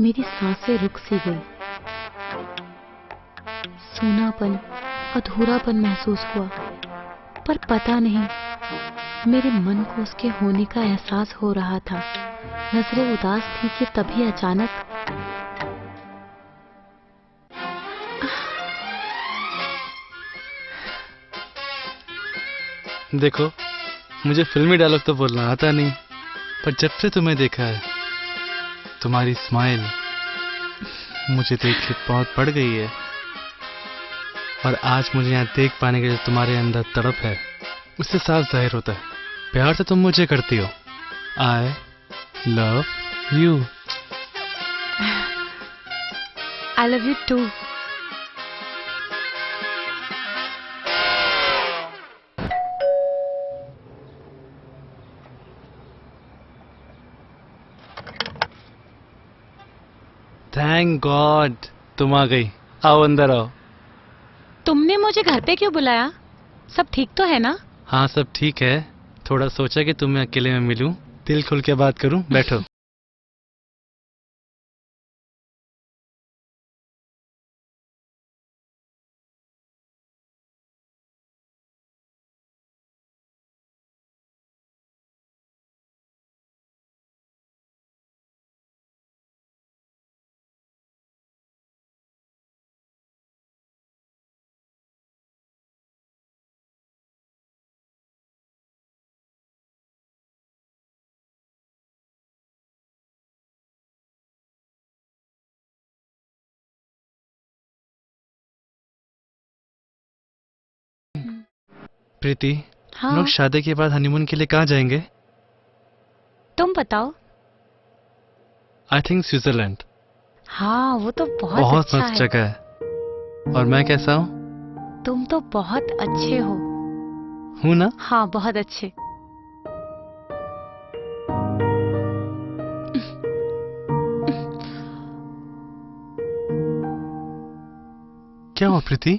मेरी सांसें रुक सी गई। सूनापन, अधूरापन महसूस हुआ, पर पता नहीं मेरे मन को उसके होने का एहसास हो रहा था। नजरें उदास थी कि तभी अचानक देखो, मुझे फिल्मी डायलॉग तो बोलना आता नहीं, पर जब से तुम्हें देखा है, तुम्हारी स्माइल मुझे देख के बहुत बढ़ गई है। और आज मुझे यहाँ देख पाने के लिए तुम्हारे अंदर तड़प है, उससे साफ जाहिर होता है प्यार तो तुम मुझे करती हो। I love you. I love you too. Thank God तुम आ गई। आओ अंदर आओ। तुमने मुझे घर पे क्यों बुलाया? सब ठीक तो है ना? हाँ सब ठीक है, थोड़ा सोचा कि तुम्हें अकेले में मिलूं, दिल खुल के बात करूं। बैठो। प्रीति, हम हाँ, लोग शादी के बाद हनीमून के लिए कहाँ जाएंगे? तुम बताओ। I think Switzerland. हाँ, वो तो बहुत बहुत अच्छा मस्त है। जगह है। और मैं कैसा हूँ? तुम तो बहुत अच्छे हो। हूँ ना? हाँ, बहुत अच्छे। क्या हुआ प्रीति?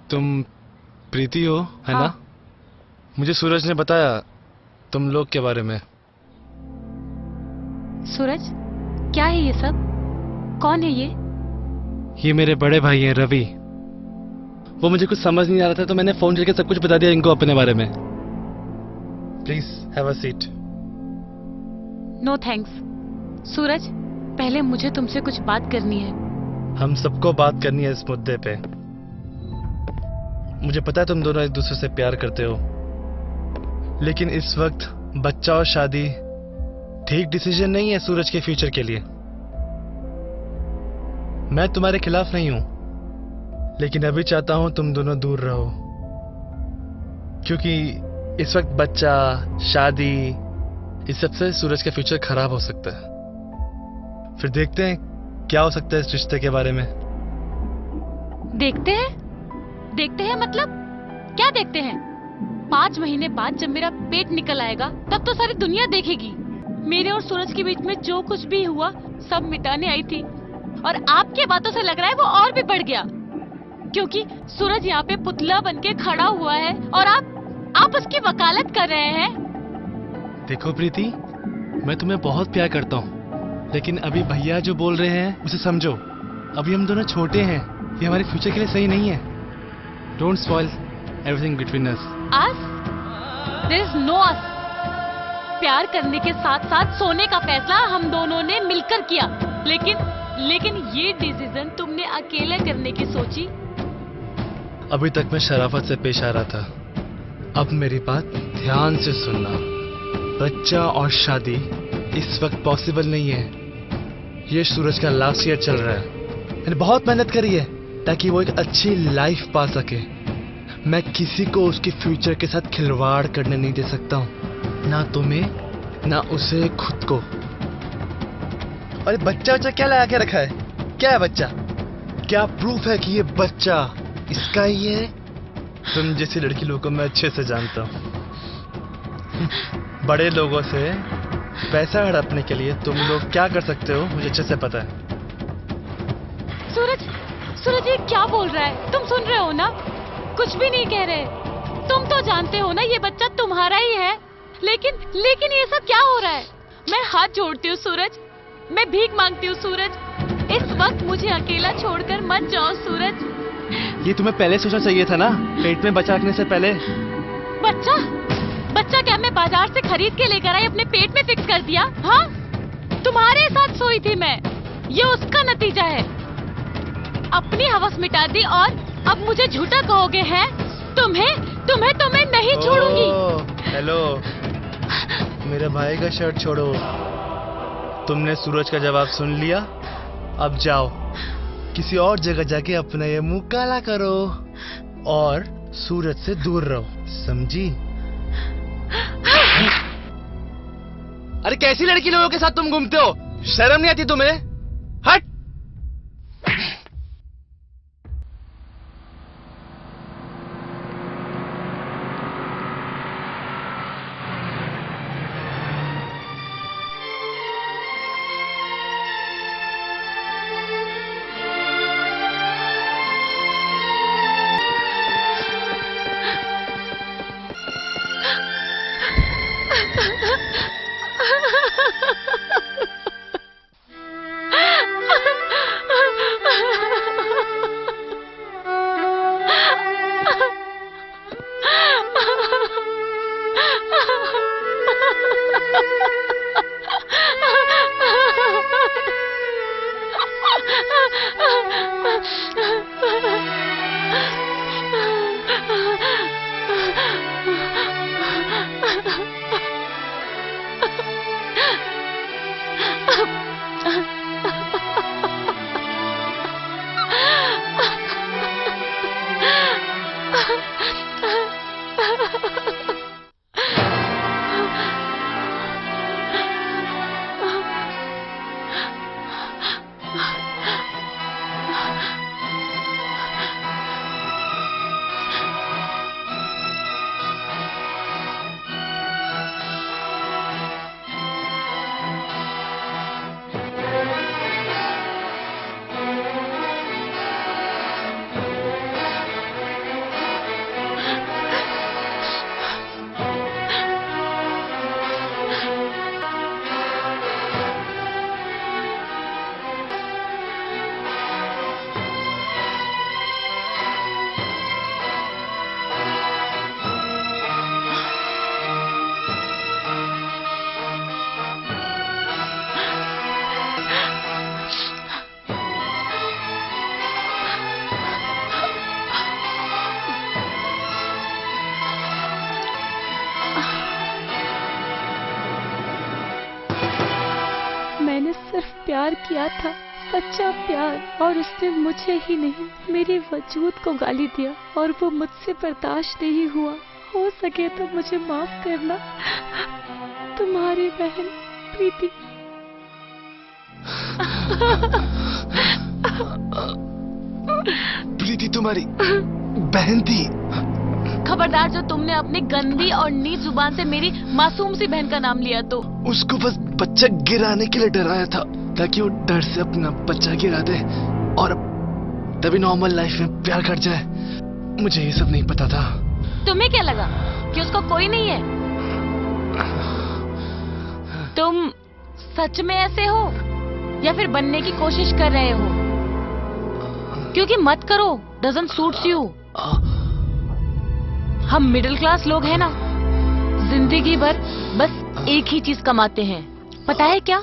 तुम प्रीति हो, है हाँ। ना? मुझे सूरज ने बताया तुम लोग के बारे में। सूरज, क्या है ये सब? कौन है ये? ये मेरे बड़े भाई हैं रवि। वो मुझे कुछ समझ नहीं आ रहा था तो मैंने फोन करके सब कुछ बता दिया इनको अपने बारे में। Please have a seat. No thanks. Suraj, पहले मुझे तुमसे कुछ बात करनी है। हम सबको बात करनी है इस मुद्दे पे। मुझे पता है तुम दोनों एक दूसरे से प्यार करते हो, लेकिन इस वक्त बच्चा और शादी ठीक डिसीजन नहीं है सूरज के फ्यूचर के लिए। मैं तुम्हारे खिलाफ नहीं हूं, लेकिन अभी चाहता हूं तुम दोनों दूर रहो, क्योंकि इस वक्त बच्चा, शादी, इस सबसे सूरज का फ्यूचर खराब हो सकता है। फिर देखते हैं क्या हो सकता है इस रिश्ते के बारे में। देखते हैं? देखते हैं मतलब क्या देखते हैं? 5 महीने बाद जब मेरा पेट निकल आएगा तब तो सारी दुनिया देखेगी। मेरे और सूरज के बीच में जो कुछ भी हुआ सब मिटाने आई थी, और आपके बातों से लग रहा है वो और भी बढ़ गया, क्योंकि सूरज यहाँ पे पुतला बनके खड़ा हुआ है और आप उसकी वकालत कर रहे हैं। देखो प्रीति, मैं तुम्हें बहुत प्यार करता हूँ, लेकिन अभी भैया जो बोल रहे हैं उसे समझो। अभी हम दोनों छोटे हैं, ये हमारे फ्यूचर के लिए सही नहीं है। Don't spoil everything between us. Us? There is no us. प्यार करने के साथ साथ सोने का फैसला हम दोनों ने मिलकर किया, लेकिन ये डिसीजन तुमने अकेले करने की सोची। अभी तक मैं शराफत से पेश आ रहा था, अब मेरी बात ध्यान से सुनना। बच्चा और शादी इस वक्त पॉसिबल नहीं है। ये सूरज का लास्ट ईयर चल रहा है। मैंने बहुत मेहनत करी है ताकि वो एक अच्छी लाइफ पा सके। मैं किसी को उसके फ्यूचर के साथ खिलवाड़ करने नहीं दे सकता हूँ, ना तुम्हें ना उसे खुद को। अरे बच्चा क्या लगा के रखा है? क्या है बच्चा? क्या प्रूफ है कि ये बच्चा इसका ही है? तुम जैसी लड़की लोगों को मैं अच्छे से जानता हूँ। बड़े लोगों से पैसा हड़पने के लिए तुम लोग क्या कर सकते हो मुझे अच्छे से पता है। सूरज ये क्या बोल रहा है? तुम सुन रहे हो ना? कुछ भी नहीं कह रहे। तुम तो जानते हो ना ये बच्चा तुम्हारा ही है। लेकिन ये सब क्या हो रहा है? मैं हाथ जोड़ती हूँ सूरज, मैं भीख मांगती हूँ सूरज, इस वक्त मुझे अकेला छोड़कर मत जाओ सूरज। ये तुम्हें पहले सोचना चाहिए था ना, पेट में बच्चा रखने से पहले। बच्चा क्या मैं बाजार से खरीद के लेकर आई, अपने पेट में फिक्स कर दिया? हाँ, तुम्हारे साथ सोई थी मैं, ये उसका नतीजा है। अपनी हवस मिटा दी और अब मुझे झूठा कहोगे हैं? तुम्हें नहीं छोड़ूंगी। हेलो, मेरे भाई का शर्ट छोड़ो। तुमने सूरज का जवाब सुन लिया, अब जाओ किसी और जगह जाके अपना ये मुंह काला करो और सूरज से दूर रहो, समझी? अरे कैसी लड़की लोगों के साथ तुम घूमते हो? शर्म नहीं आती तुम्हें? हट! मैंने सिर्फ प्यार किया था, सच्चा प्यार, और उसने मुझे ही नहीं मेरे वजूद को गाली दिया और वो मुझसे बर्दाश्त नहीं हुआ। हो सके तो मुझे माफ करना। तुम्हारी बहन प्रीति। प्रीति तुम्हारी बहन थी? खबरदार जो तुमने अपनी गंदी और नीच जुबान से मेरी मासूम सी बहन का नाम लिया तो। उसको बस बच्चा गिराने के लिए डराया था, ताकि वो डर से अपना बच्चा गिरा दे और तभी नॉर्मल लाइफ में प्यार कर जाए। मुझे ये सब नहीं पता था। तुम्हें क्या लगा कि उसको कोई नहीं है? तुम सच में ऐसे हो या फिर बनने की कोशिश कर रहे हो? क्योंकि मत करो, डजंट सूट्स यू। हम मिडिल क्लास लोग हैं ना, जिंदगी भर बस एक ही चीज कमाते हैं, पता है क्या?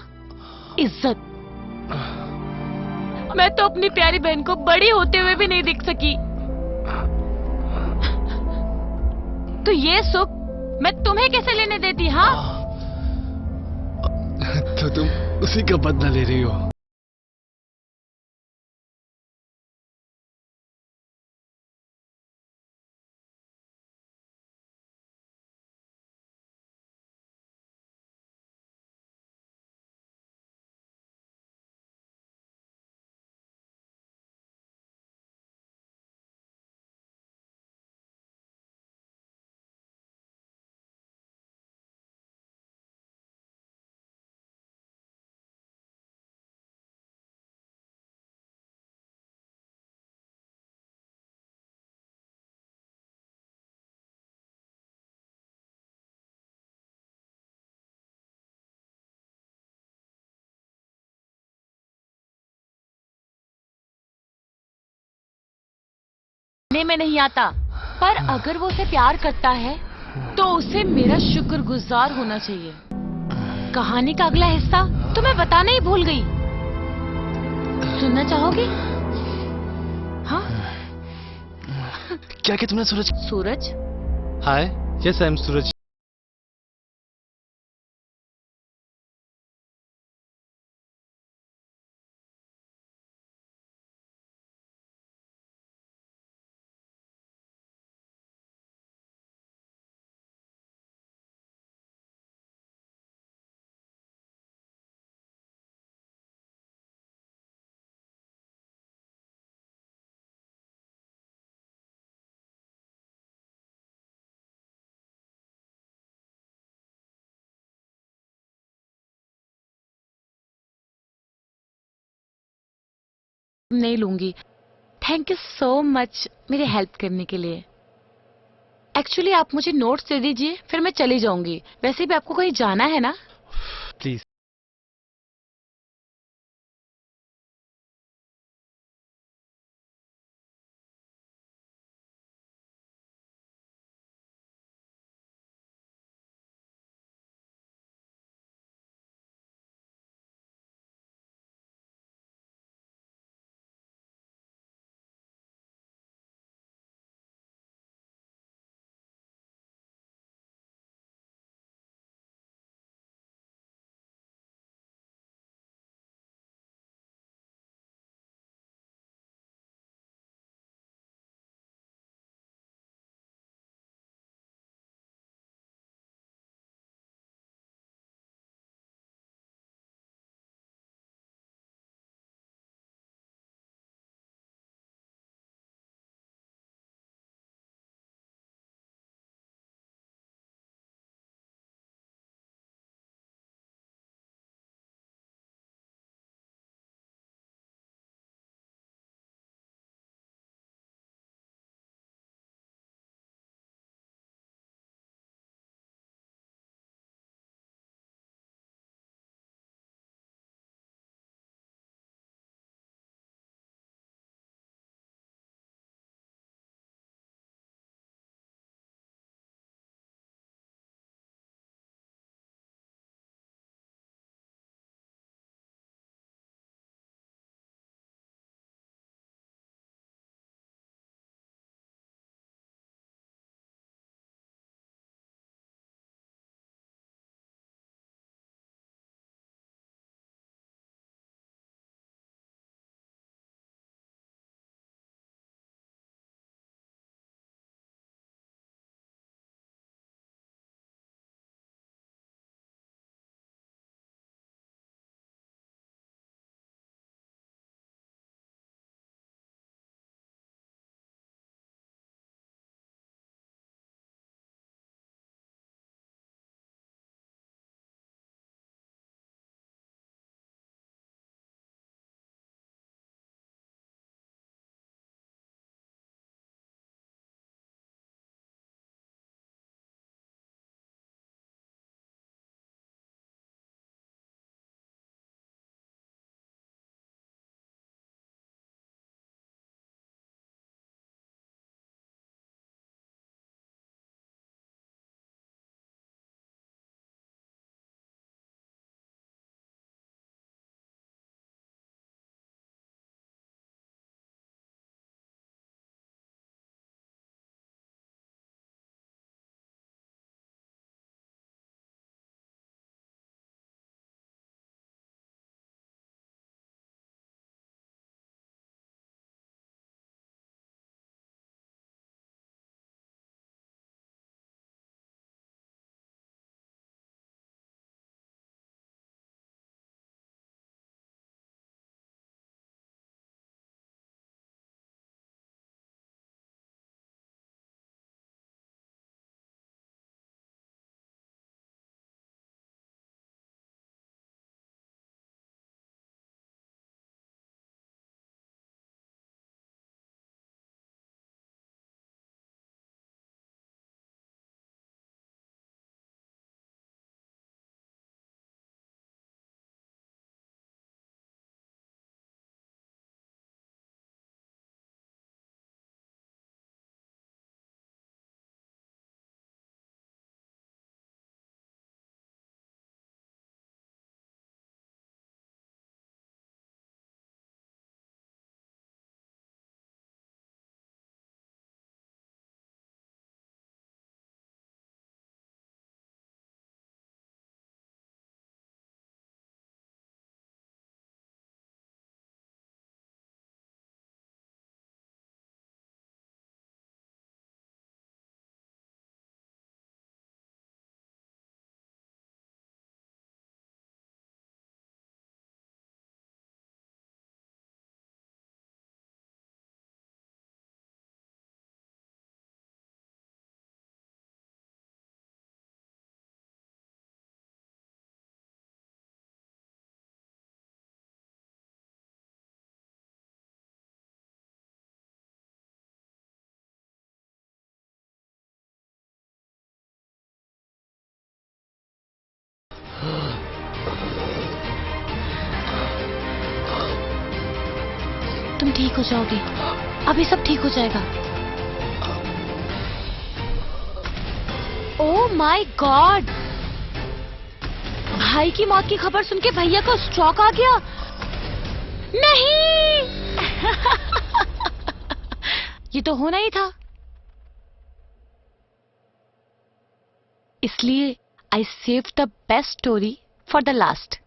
इज्जत। मैं तो अपनी प्यारी बहन को बड़ी होते हुए भी नहीं देख सकी, तो ये सुख मैं तुम्हें कैसे लेने देती? हाँ, तो तुम उसी का बदला ले रही हो। ने में नहीं आता, पर अगर वो उसे प्यार करता है तो उसे मेरा शुक्रगुजार होना चाहिए। कहानी का अगला हिस्सा तो मैं बताना ही भूल गई। सुनना चाहोगे? हाँ? क्या तुमने सूरज? सूरज? हाय, यस आई एम सूरज। नहीं लूंगी। थैंक यू सो मच मेरी हेल्प करने के लिए। एक्चुअली आप मुझे नोट्स दे दीजिए, फिर मैं चली जाऊंगी। वैसे भी आपको कहीं जाना है ना? प्लीज। तुम ठीक हो जाओगे, अभी सब ठीक हो जाएगा। ओह माय गॉड, भाई की मौत की खबर सुन के भैया को स्ट्रोक आ गया। नहीं ये तो होना ही था। इसलिए I save the best story for the last.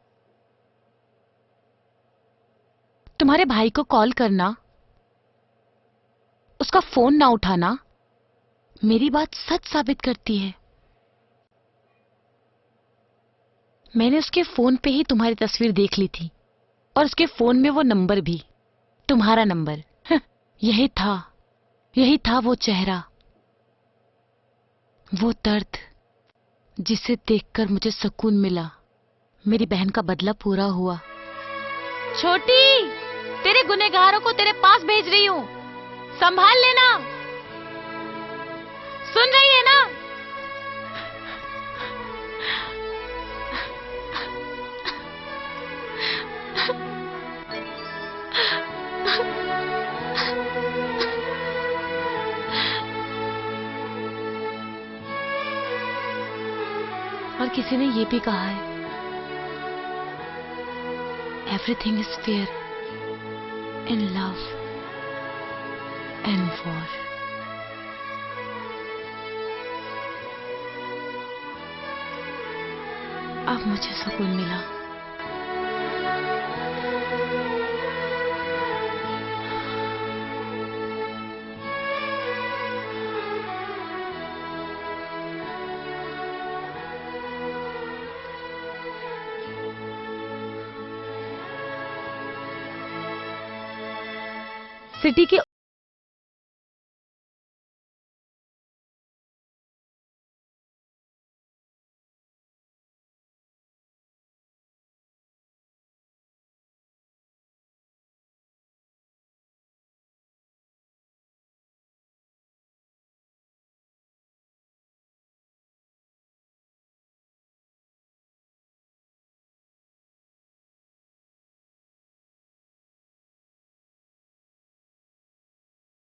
तुम्हारे भाई को कॉल करना, उसका फोन ना उठाना मेरी बात सच साबित करती है। मैंने उसके फोन पे ही तुम्हारी तस्वीर देख ली थी और उसके फोन में वो नंबर भी, तुम्हारा नंबर। यही था वो चेहरा, वो दर्द जिसे देखकर मुझे सुकून मिला। मेरी बहन का बदला पूरा हुआ। छोटी, तेरे गुनहगारों को तेरे पास भेज रही हूं, संभाल लेना। सुन रही है ना? और किसी ने ये भी कहा है, everything is fair in love and war. अब मुझे सुकून मिला। सिटी के